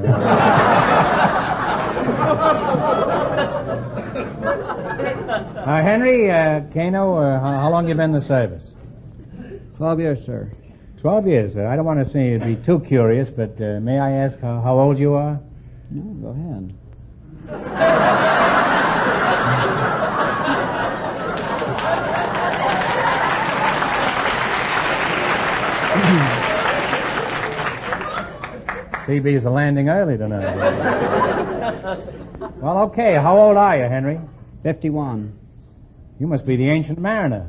Henry Cano, how long you been in the service? 12 years, sir. 12 years. I don't want to seem to be too curious, but may I ask how old you are? No, go ahead. CB's landing early tonight. Well, okay. How old are you, Henry? 51. You must be the ancient mariner.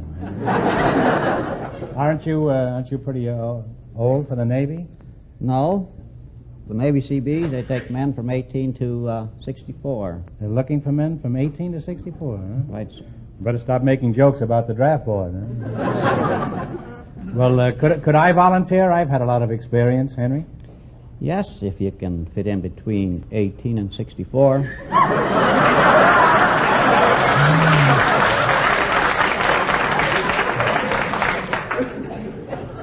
Aren't you pretty old for the Navy? No. The Navy CB, they take men from 18 to 64. They're looking for men from 18 to 64, huh? Right, sir. Better stop making jokes about the draft board, huh? Well, could I volunteer? I've had a lot of experience, Henry. Yes, if you can fit in between 18 and 64.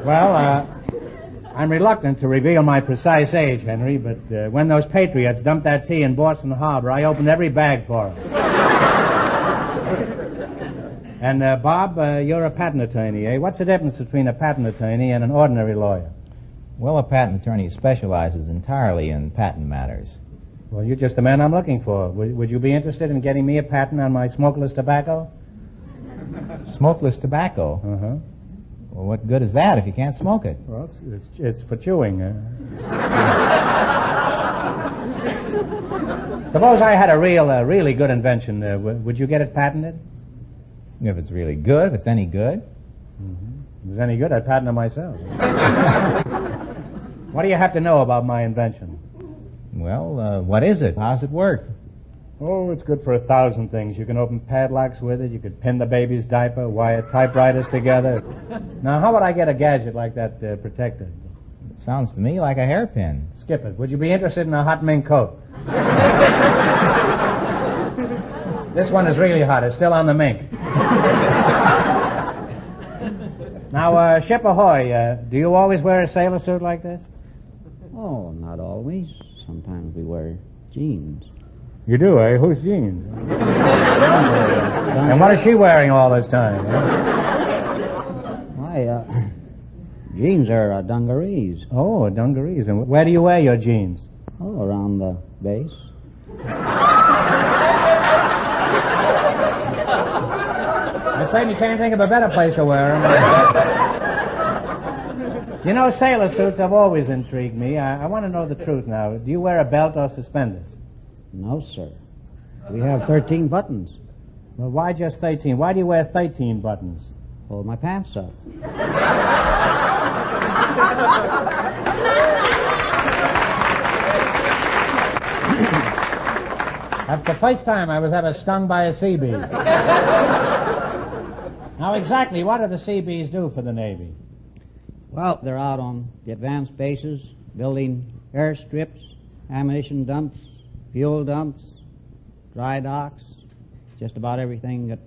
Well, I'm reluctant to reveal my precise age, Henry, but when those patriots dumped that tea in Boston Harbor, I opened every bag for them. And, Bob, you're a patent attorney, eh? What's the difference between a patent attorney and an ordinary lawyer? Well, a patent attorney specializes entirely in patent matters. Well, you're just the man I'm looking for. Would you be interested in getting me a patent on my smokeless tobacco? Smokeless tobacco? Uh-huh. Well, what good is that if you can't smoke it? Well, it's for chewing. Suppose I had a really good invention. Would you get it patented? If it's really good, if it's any good. Mm-hmm. If it's any good, I'd patent it myself. What do you have to know about my invention? Well, what is it? How's it work? Oh, it's good for 1,000 things. You can open padlocks with it. You could pin the baby's diaper, wire typewriters together. Now, how would I get a gadget like that protected? It sounds to me like a hairpin. Skip it. Would you be interested in a hot mink coat? This one is really hot. It's still on the mink. Now, ship ahoy. Do you always wear a sailor suit like this? Oh, not always. Sometimes we wear jeans. You do, eh? Whose jeans? And what is she wearing all this time? Why, jeans are dungarees. Oh, dungarees. And where do you wear your jeans? Oh, around the base. I certainly can't think of a better place to wear them. You know, sailor suits have always intrigued me. I want to know the truth now. Do you wear a belt or suspenders? No, sir. We have 13 buttons. Well, why just 13? Why do you wear 13 buttons? Hold my pants up. That's the first time I was ever stung by a sea bee. Now, exactly what do the sea bees do for the Navy? Well, they're out on the advanced bases, building airstrips, ammunition dumps, fuel dumps, dry docks, just about everything that's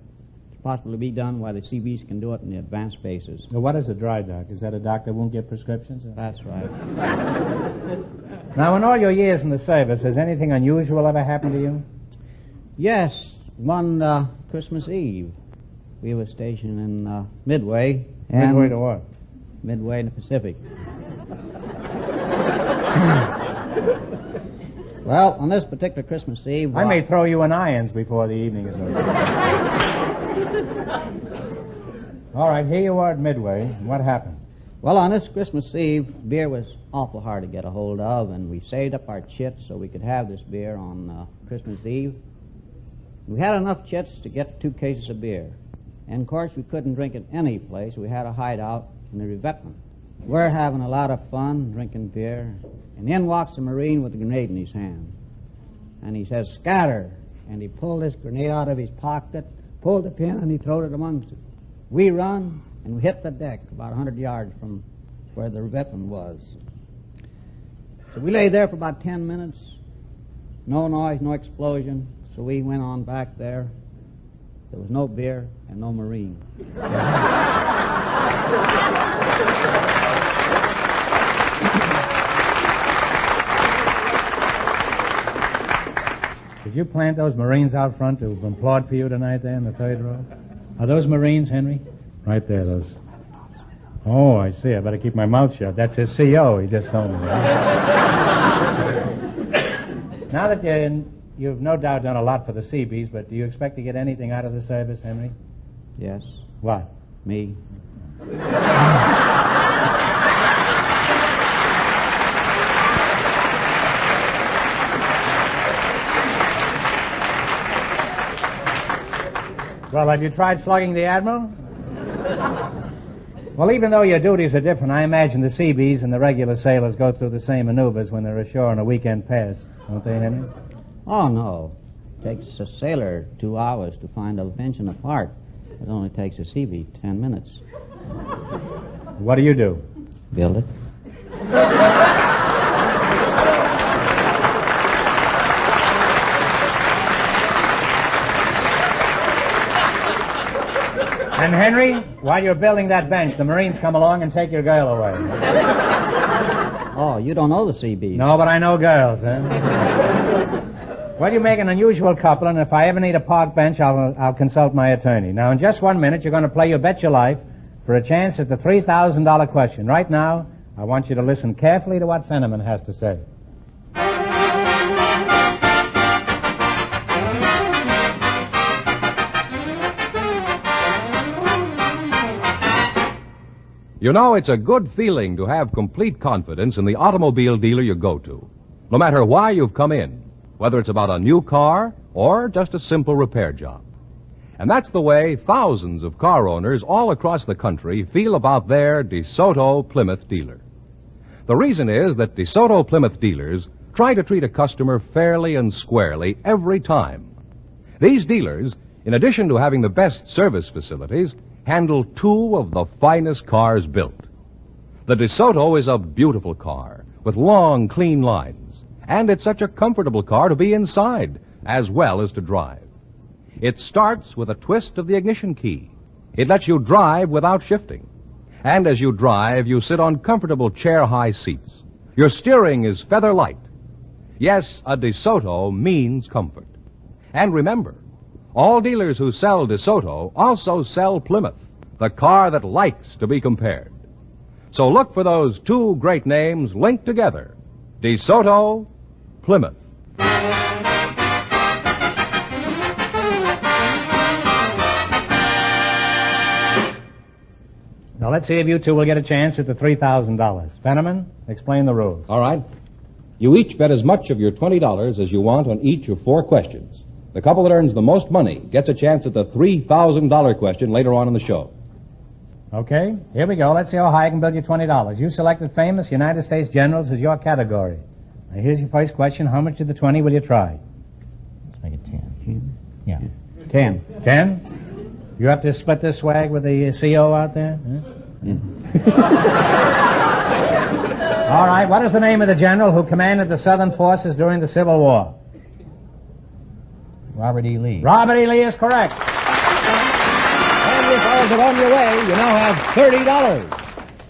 possibly be done while the sea bees can do it in the advanced bases. Now, what is a dry dock? Is that a dock that won't get prescriptions? That's right. Now, in all your years in the service, has anything unusual ever happened to you? Yes, one Christmas Eve, we were stationed in Midway. Midway to what? Midway in the Pacific. Well, on this particular Christmas Eve... I may throw you in irons before the evening is over. All right, here you are at Midway. What happened? Well, on this Christmas Eve, beer was awful hard to get a hold of, and we saved up our chits so we could have this beer on Christmas Eve. We had enough chits to get 2 cases of beer. And, of course, we couldn't drink it any place. We had a hideout in the revetment. We're having a lot of fun drinking beer, and in walks the Marine with a grenade in his hand. And he says, "Scatter!" And he pulled this grenade out of his pocket, pulled the pin, and he throwed it amongst us. We run, and we hit the deck about 100 yards from where the revetment was. So we lay there for about 10 minutes. No noise, no explosion. So we went on back there. There was no beer and no Marine. Did you plant those Marines out front who applaud for you tonight there in the third row? Are those Marines, Henry? Right there, those. Oh, I see. I better keep my mouth shut. That's his CO, he just told me. Now that you've no doubt done a lot for the Seabees, but do you expect to get anything out of the service, Henry? Yes. What? Me. Well, have you tried slugging the Admiral? Well, even though your duties are different, I imagine the Seabees and the regular sailors go through the same maneuvers when they're ashore on a weekend pass, don't they, Henry? Oh, no. It takes a sailor 2 hours to find a invention apart. It only takes a Seabee 10 minutes. What do you do? Build it. And Henry, while you're building that bench, the Marines come along and take your girl away. Oh, you don't know the Seabees. No, but I know girls, huh? Well, you make an unusual couple, and if I ever need a park bench, I'll consult my attorney. Now, in just 1 minute, you're going to play your Bet Your Life for a chance at the $3,000 question. Right now, I want you to listen carefully to what Fenneman has to say. You know, it's a good feeling to have complete confidence in the automobile dealer you go to, no matter why you've come in, whether it's about a new car or just a simple repair job. And that's the way thousands of car owners all across the country feel about their DeSoto Plymouth dealer. The reason is that DeSoto Plymouth dealers try to treat a customer fairly and squarely every time. These dealers, in addition to having the best service facilities, handle 2 of the finest cars built. The DeSoto is a beautiful car with long, clean lines, and it's such a comfortable car to be inside as well as to drive. It starts with a twist of the ignition key. It lets you drive without shifting. And as you drive, you sit on comfortable chair-high seats. Your steering is feather light. Yes, a DeSoto means comfort. And remember, all dealers who sell DeSoto also sell Plymouth, the car that likes to be compared. So look for those 2 great names linked together, DeSoto, Plymouth. Now, let's see if you 2 will get a chance at the $3,000. Fenneman, explain the rules. All right. You each bet as much of your $20 as you want on each of 4 questions. The couple that earns the most money gets a chance at the $3,000 question later on in the show. Okay, here we go. Let's see how high I can build you $20. You selected famous United States generals as your category. Now, here's your first question. How much of the 20 will you try? Let's make it 10. Yeah. 10. 10? You have to split this swag with the CO out there? Huh? All right, what is the name of the general who commanded the Southern forces during the Civil War? Robert E. Lee. Robert E. Lee is correct. And you fellas are on your way. You now have $30.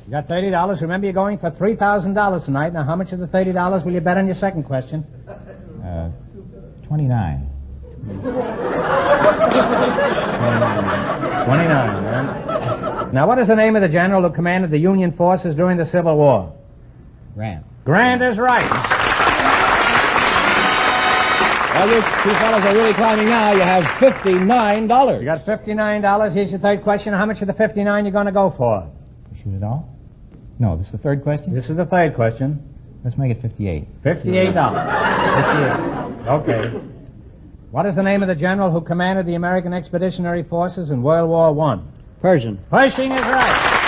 You got $30. Remember, you're going for $3,000 tonight. Now, how much of the $30 will you bet on your second question? 29. 29, man. Now, what is the name of the general who commanded the Union forces during the Civil War? Grant. Grant is right. Well, you two fellas are really climbing now. You have $59. You got $59. Here's your third question. How much of the 59 you going to go for? Shoot it all? No, this is the third question? This is the third question. Let's make it 58. $58. 58. Okay. What is the name of the general who commanded the American Expeditionary Forces in World War I? Pershing. Pershing is right.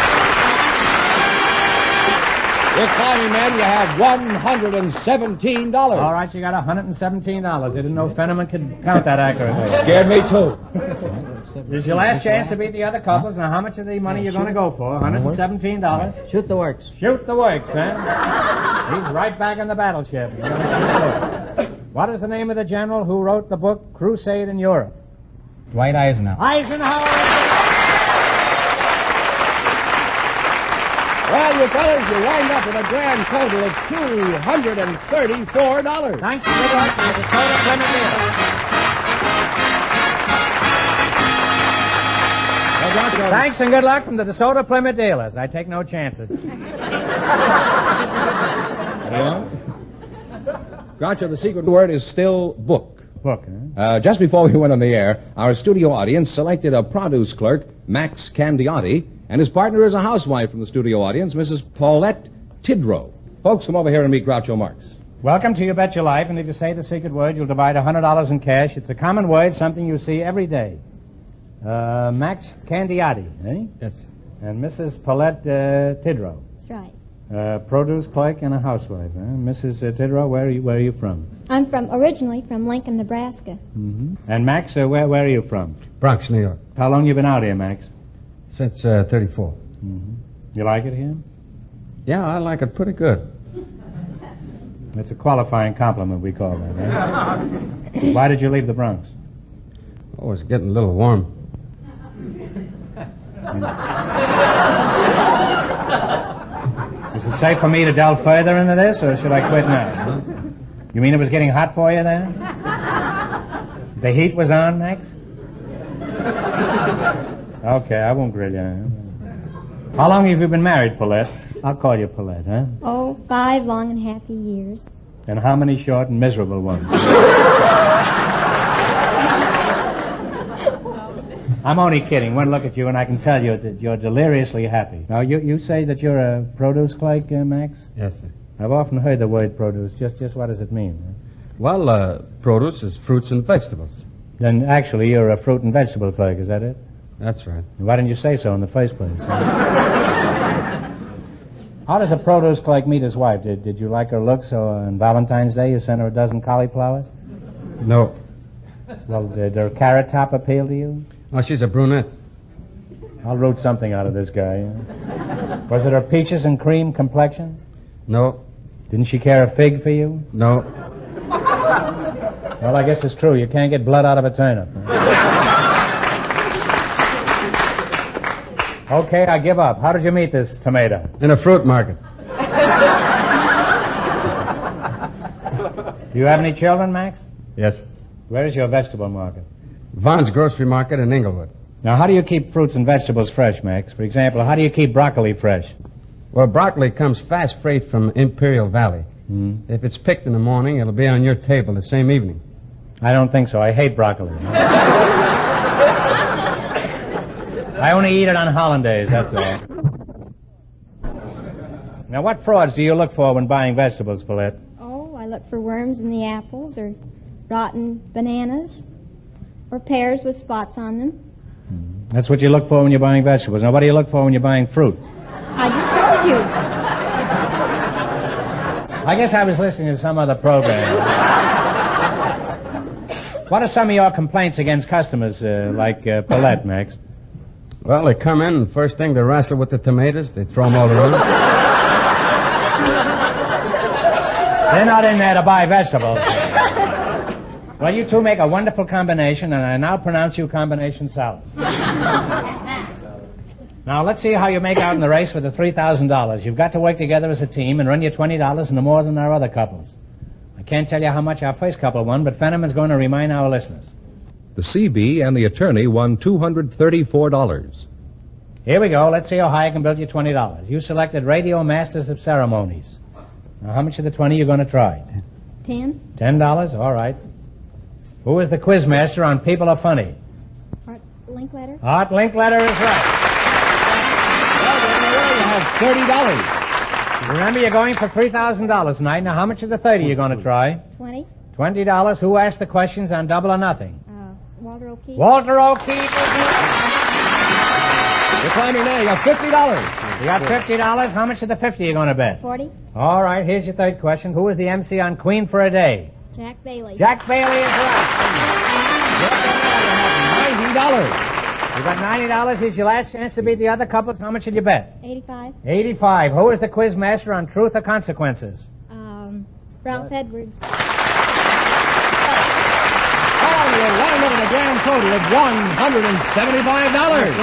You're climbing, man. You have $117. All right, you got $117. I didn't know Fenneman could count that accurately. Scared me, too. This is your last chance to beat the other couples. Now, how much of the money you're going to go for? $117. Shoot the works. Shoot the works, huh? He's right back in the battleship. He's gonna shoot the works. What is the name of the general who wrote the book Crusade in Europe? Dwight Eisenhower. Eisenhower. Well, you fellas, you wind up with a grand total of $234. Thanks and good luck for the DeSoto Plymouth Dealers. Thanks and good luck from the DeSoto Plymouth Dealers. I take no chances. Groucho, the secret word is still book. Book, huh? Just before we went on the air, our studio audience selected a produce clerk, Max Candiotti, and his partner is a housewife from the studio audience, Mrs. Paulette Tidrow. Folks, come over here and meet Groucho Marx. Welcome to You Bet Your Life, and if you say the secret word, you'll divide $100 in cash. It's a common word, something you see every day. Max Candiotti, eh? Yes. And Mrs. Paulette Tidrow. That's right. Produce clerk and a housewife, huh? Mrs. Tidrow, where are you from? I'm originally from Lincoln, Nebraska. Mm-hmm. And Max, where are you from? Bronx, New York. How long you been out here, Max? Since 34. Mm-hmm. You like it here? Yeah, I like it pretty good. It's a qualifying compliment, we call that, eh? Why did you leave the Bronx? Oh, it's getting a little warm. Is it safe for me to delve further into this, or should I quit now? You mean it was getting hot for you there? The heat was on, Max? Okay, I won't grill you. How long have you been married, Paulette? I'll call you Paulette, huh? Oh, 5 long and happy years. And how many short and miserable ones? I'm only kidding. One look at you and I can tell you that you're deliriously happy. Now, you say that you're a produce clerk, Max? Yes, sir. I've often heard the word produce. Just what does it mean? Well, produce is fruits and vegetables. Then actually you're a fruit and vegetable clerk, is that it? That's right. Why didn't you say so in the first place? How does a produce clerk meet his wife? Did you like her looks, so on Valentine's Day you sent her a dozen cauliflowers? No. Well, did her carrot top appeal to you? Oh, she's a brunette. I'll root something out of this guy. Was it her peaches and cream complexion? No. Didn't she care a fig for you? No. Well, I guess it's true. You can't get blood out of a turnip. Okay, I give up. How did you meet this tomato? In a fruit market. Do you have any children, Max? Yes. Where is your vegetable market? Vaughn's Grocery Market in Inglewood. Now, how do you keep fruits and vegetables fresh, Max? For example, how do you keep broccoli fresh? Well, broccoli comes fast freight from Imperial Valley. If it's picked in the morning, it'll be on your table the same evening. I don't think so. I hate broccoli. I only eat it on hollandaise, that's all. Now, what frauds do you look for when buying vegetables, Paulette? Oh, I look for worms in the apples or rotten bananas. Or pears with spots on them. That's what you look for when you're buying vegetables. Now, what do you look for when you're buying fruit? I just told you. I guess I was listening to some other program. What are some of your complaints against customers, like Paulette, Max? Well, they come in, and first thing they wrestle with the tomatoes. They throw them all around. They're not in there to buy vegetables. Well, you two make a wonderful combination, and I now pronounce you combination salad. Now, let's see how you make out in the race with the $3,000. You've got to work together as a team and run your $20 into more than our other couples. I can't tell you how much our first couple won, but Fenneman's going to remind our listeners. The CB and the attorney won $234. Here we go. Let's see how high I can build you $20. You selected Radio Masters of Ceremonies. Now, how much of the 20 are you going to try? 10. $10? All right. Who is the quiz master on People Are Funny? Art Linkletter. Art Linkletter is right. Well, then, you have $30. Remember, you're going for $3,000 tonight. Now, how much of the 30 are you going to try? 20. $20. Who asked the questions on Double or Nothing? Walter O'Keefe. Walter O'Keefe. You're climbing there. You got $50. You got $50. How much of the 50 are you going to bet? 40. All right, here's your third question. Who is the MC on Queen for a Day? Jack Bailey. Jack Bailey is right. $90. You got $90. Here's your last chance to beat the other couples. How much did you bet? 85. 85. Who is the quiz master on Truth or Consequences? Ralph Edwards. Oh, you wound up in a grand total of $175.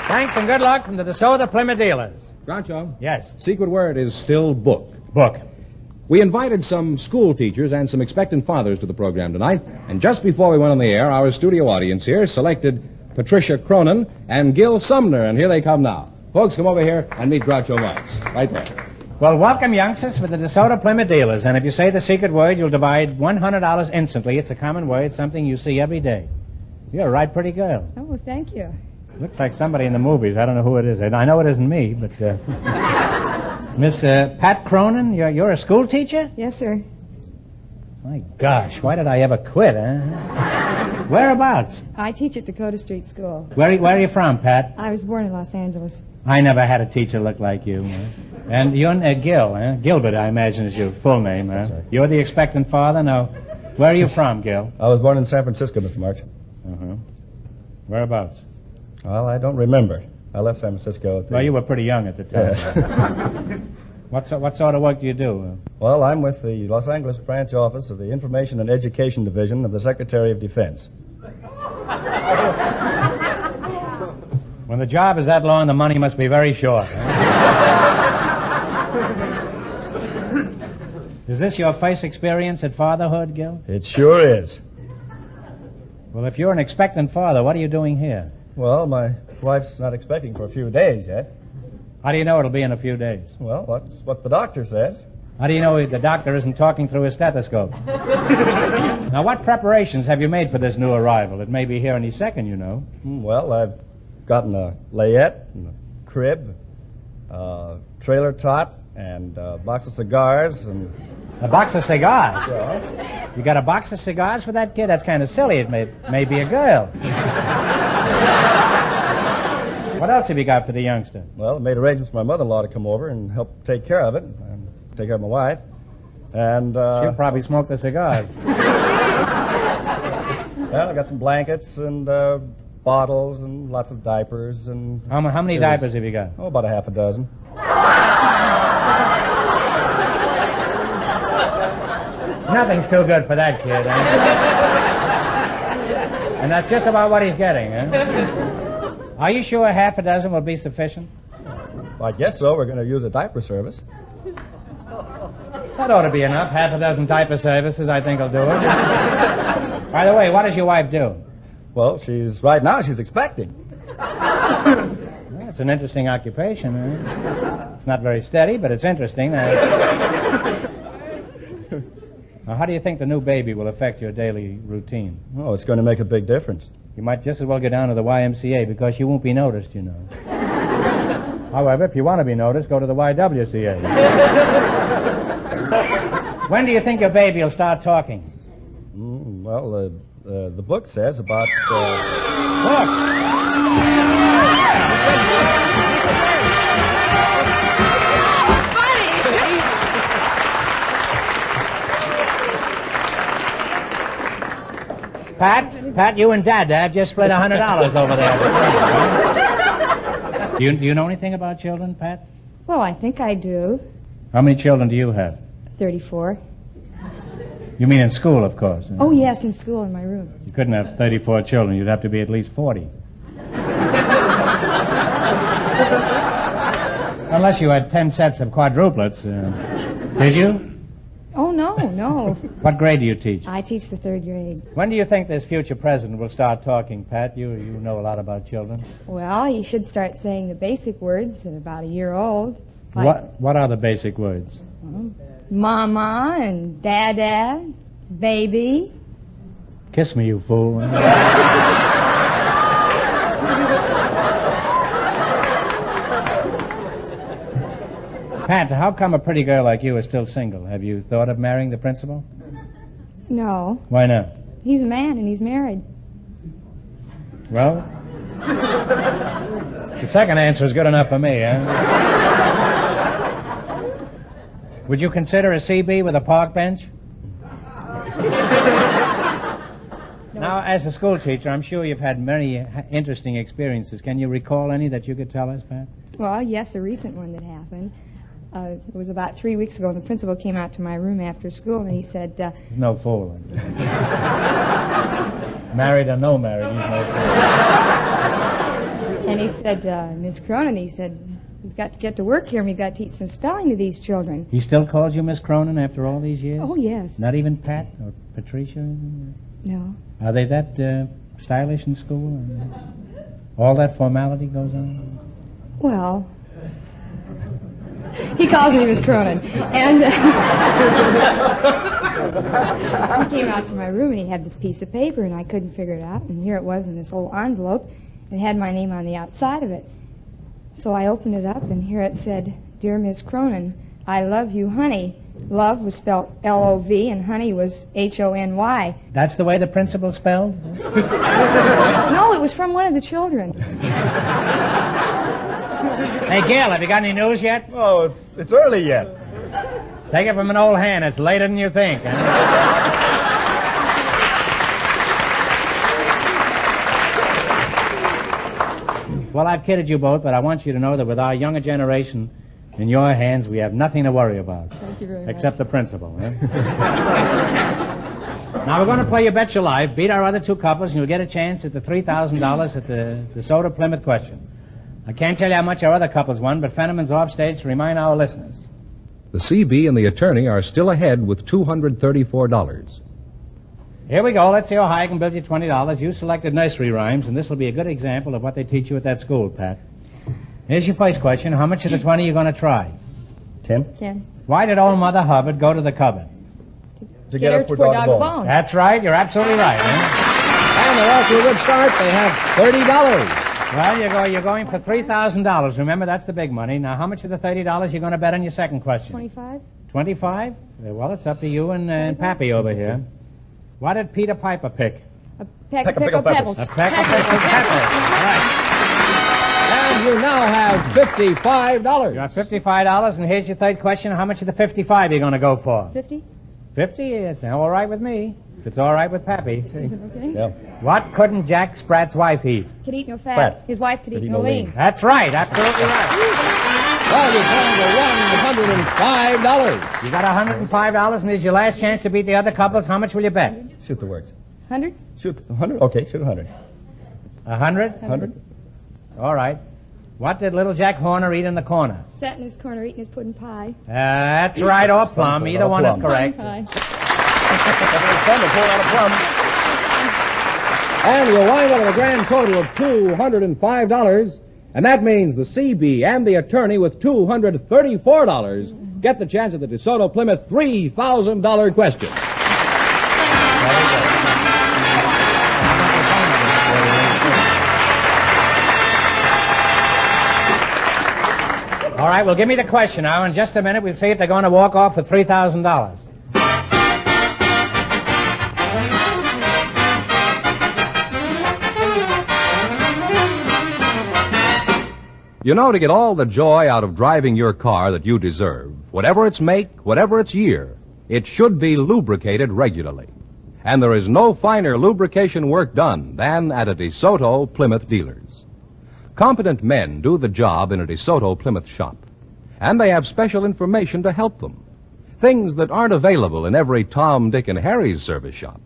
Thanks and good luck from the DeSoto Plymouth dealers. Groucho? Yes. Secret word is still book. Book. We invited some school teachers and some expectant fathers to the program tonight, and just before we went on the air, our studio audience here selected Patricia Cronin and Gil Sumner, and here they come now. Folks, come over here and meet Groucho Marx. Right there. Well, welcome, youngsters, for the DeSoto Plymouth dealers, and if you say the secret word, you'll divide $100 instantly. It's a common word, something you see every day. You're a right pretty girl. Oh, well, thank you. Looks like somebody in the movies. I don't know who it is. I know it isn't me, but... Miss Pat Cronin, you're a school teacher? Yes, sir. My gosh, why did I ever quit, huh? Whereabouts? I teach at Dakota Street School. Where are you from, Pat? I was born in Los Angeles. I never had a teacher look like you. And you're Gil, huh? Gilbert, I imagine, is your full name, huh? Right. You're the expectant father? Now, where are you from, Gil? I was born in San Francisco, Mr. Marx. Uh-huh. Whereabouts? Well, I don't remember. I left San Francisco. Well, you were pretty young at the time. Yes. What sort of work do you do? Well, I'm with the Los Angeles branch office of the Information and Education Division of the Secretary of Defense. When the job is that long, the money must be very short. Huh? Is this your first experience at fatherhood, Gil? It sure is. Well, if you're an expectant father, what are you doing here? Well, my wife's not expecting for a few days yet. How do you know it'll be in a few days? Well, that's what the doctor says. How do you know the doctor isn't talking through his stethoscope? Now, what preparations have you made for this new arrival? It may be here any second, you know. Well, I've gotten a layette, and a crib, a trailer tot, and a box of cigars, and... A box of cigars? Yeah. You got a box of cigars for that kid? That's kind of silly. It may be a girl. What else have you got for the youngster? Well, I made arrangements for my mother-in-law to come over and help take care of it, and take care of my wife. And, she'll probably smoke the cigars. Well, I got some blankets and, bottles and lots of diapers and... How many diapers have you got? Oh, about a half a dozen. Nothing's too good for that kid, eh? And that's just about what he's getting, eh? Are you sure half a dozen will be sufficient? Well, I guess so. We're going to use a diaper service. That ought to be enough. Half a dozen diaper services, I think, will do it. By the way, what does your wife do? Well, right now she's expecting. Well, it's an interesting occupation, eh? It's not very steady, but it's interesting. Now, how do you think the new baby will affect your daily routine? Oh, it's going to make a big difference. You might just as well go down to the YMCA because you won't be noticed, you know. However, if you want to be noticed, go to the YWCA. When do you think your baby will start talking? Well, the book says about... Look! Pat, you and Dad have just split $100 over there. Do you know anything about children, Pat? Well, I think I do. How many children do you have? 34. You mean in school, of course. Oh, yes, in school, in my room. You couldn't have 34 children. You'd have to be at least 40. Unless you had 10 sets of quadruplets. Did you? Oh, no. What grade do you teach? I teach the 3rd grade. When do you think this future president will start talking, Pat? You know a lot about children. Well, he should start saying the basic words at about a year old. What are the basic words? Mama and Dada, baby. Kiss me, you fool. Pat, how come a pretty girl like you is still single? Have you thought of marrying the principal? No. Why not? He's a man and he's married. Well, the second answer is good enough for me, huh? Would you consider a CB with a park bench? Now, as a school teacher, I'm sure you've had many interesting experiences. Can you recall any that you could tell us, Pat? Well, yes, a recent one that happened. It was about 3 weeks ago, and the principal came out to my room after school, and he said... He's no fool. Married or no married, he's no fool. And he said, Miss Cronin, he said, you've got to get to work here, and we've got to teach some spelling to these children. He still calls you Miss Cronin after all these years? Oh, yes. Not even Pat or Patricia? No. Are they that stylish in school? All that formality goes on? Well... He calls me Miss Cronin. And he came out to my room and he had this piece of paper and I couldn't figure it out. And here it was in this little envelope. It had my name on the outside of it. So I opened it up and here it said, Dear Miss Cronin, I love you, honey. Love was spelled L-O-V and honey was H-O-N-Y. That's the way the principal spelled? No, it was from one of the children. Hey, Gil, have you got any news yet? Oh, it's early yet. Take it from an old hand. It's later than you think. Huh? Well, I've kidded you both, but I want you to know that with our younger generation in your hands, we have nothing to worry about. Thank you very much. Except the principal. Huh? Now, we're going to play You Bet Your Life, beat our other two couples, and you'll get a chance at the $3,000 at the DeSoto Plymouth question. I can't tell you how much our other couples won, but Fenneman's off stage to remind our listeners. The CB and the attorney are still ahead with $234. Here we go. Let's see how high I can build you $20. You selected nursery rhymes, and this will be a good example of what they teach you at that school, Pat. Here's your first question. How much of the 20 are you going to try? 10. 10. Why did old Mother Hubbard go to the cupboard? To get her poor dog a bone. That's right. You're absolutely right. Huh? And they're off to a good start. They have $30. Well, you're going for $3,000. Remember, that's the big money. Now, how much of the $30 you going to bet on your second question? 25. 25? Well, it's up to you and Pappy over here. What did Peter Piper pick? A peck of pickled pebbles. A peck of pickled peppers. Right. And you now have $55. You have $55, and here's your third question. How much of the 55 are you going to go for? 50. 50? It's all right with me. If it's all right with Pappy. Okay. Yeah. What couldn't Jack Sprat's wife eat? Could eat no fat. Fat. His wife could eat no lean. That's right. Absolutely right. Well, you've won $105. You got $105, and here's your last chance to beat the other couples. How much will you bet? Shoot the words. 100? Shoot 100? Okay, shoot 100. 100? 100? All right. What did little Jack Horner eat in the corner? Sat in his corner eating his pudding pie. That's right, or plum. Either one is correct. Pudding pie. And you'll wind up with a grand total of $205. And that means the CB and the attorney with $234 get the chance at the DeSoto Plymouth $3,000 question. All right, well, give me the question now. In just a minute, we'll see if they're going to walk off with $3,000. You know, to get all the joy out of driving your car that you deserve, whatever its make, whatever its year, it should be lubricated regularly. And there is no finer lubrication work done than at a DeSoto Plymouth dealers. Competent men do the job in a DeSoto Plymouth shop, and they have special information to help them. Things that aren't available in every Tom, Dick, and Harry's service shop.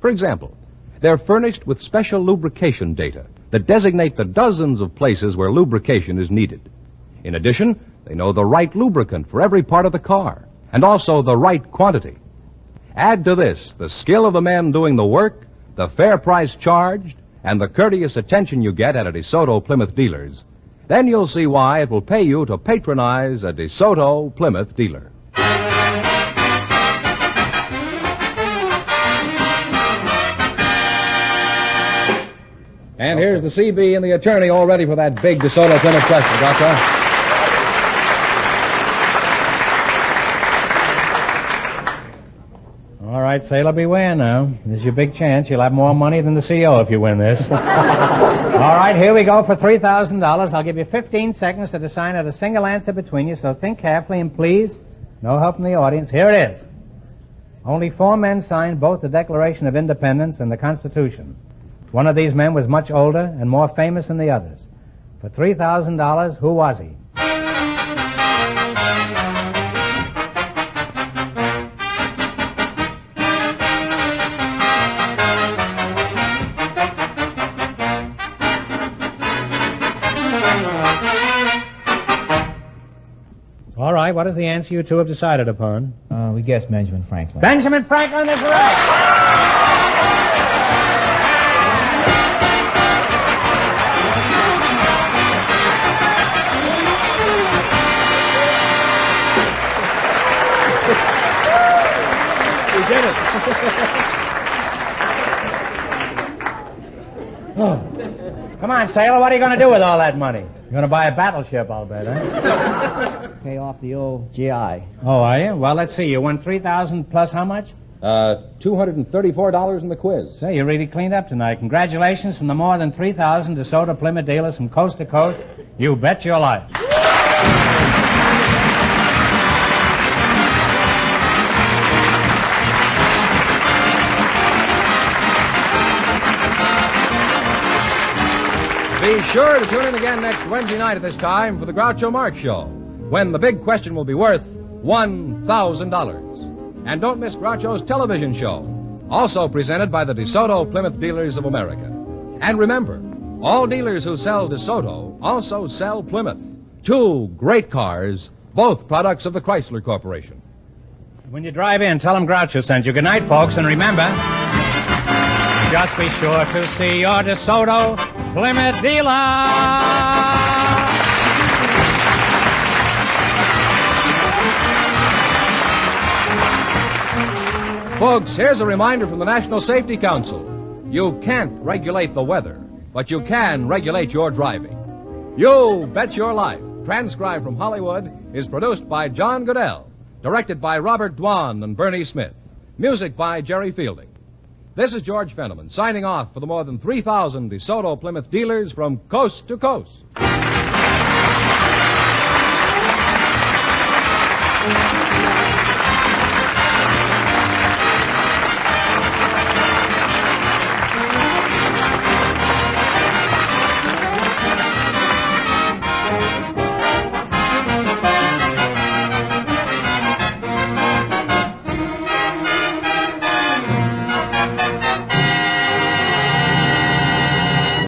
For example, they're furnished with special lubrication data that designate the dozens of places where lubrication is needed. In addition, they know the right lubricant for every part of the car, and also the right quantity. Add to this the skill of the men doing the work, the fair price charged, and the courteous attention you get at a DeSoto Plymouth dealers. Then you'll see why it will pay you to patronize a DeSoto Plymouth dealer. And here's the CB and the attorney all ready for that big DeSoto Plymouth question, Groucho. All right, sailor, beware now. This is your big chance. You'll have more money than the CO if you win this. All right, here we go for $3,000. I'll give you 15 seconds to decide on a single answer between you, so think carefully and please, no help from the audience. Here it is. Only 4 men signed both the Declaration of Independence and the Constitution. One of these men was much older and more famous than the others. For $3,000, who was he? All right, what is the answer you two have decided upon? We guess Benjamin Franklin. Benjamin Franklin is right. We did it. Oh. Come on, sailor, what are you going to do with all that money? You're going to buy a battleship, I'll bet, huh? Pay off the old GI. Oh, are you? Well, let's see. You won $3,000 plus how much? $234 in the quiz. Say, you really cleaned up tonight. Congratulations from the more than 3,000 DeSoto Plymouth dealers from coast to coast. You bet your life. Be sure to tune in again next Wednesday night at this time for the Groucho Marx Show, when the big question will be worth $1,000. And don't miss Groucho's television show, also presented by the DeSoto Plymouth Dealers of America. And remember, all dealers who sell DeSoto also sell Plymouth. 2 great cars, both products of the Chrysler Corporation. When you drive in, tell them Groucho sent you. Good night, folks, and remember, just be sure to see your DeSoto Plymouth dealer. Folks, here's a reminder from the National Safety Council. You can't regulate the weather, but you can regulate your driving. You Bet Your Life, transcribed from Hollywood, is produced by John Goodell, directed by Robert Dwan and Bernie Smith, music by Jerry Fielding. This is George Fenneman, signing off for the more than 3,000 DeSoto Plymouth dealers from coast to coast.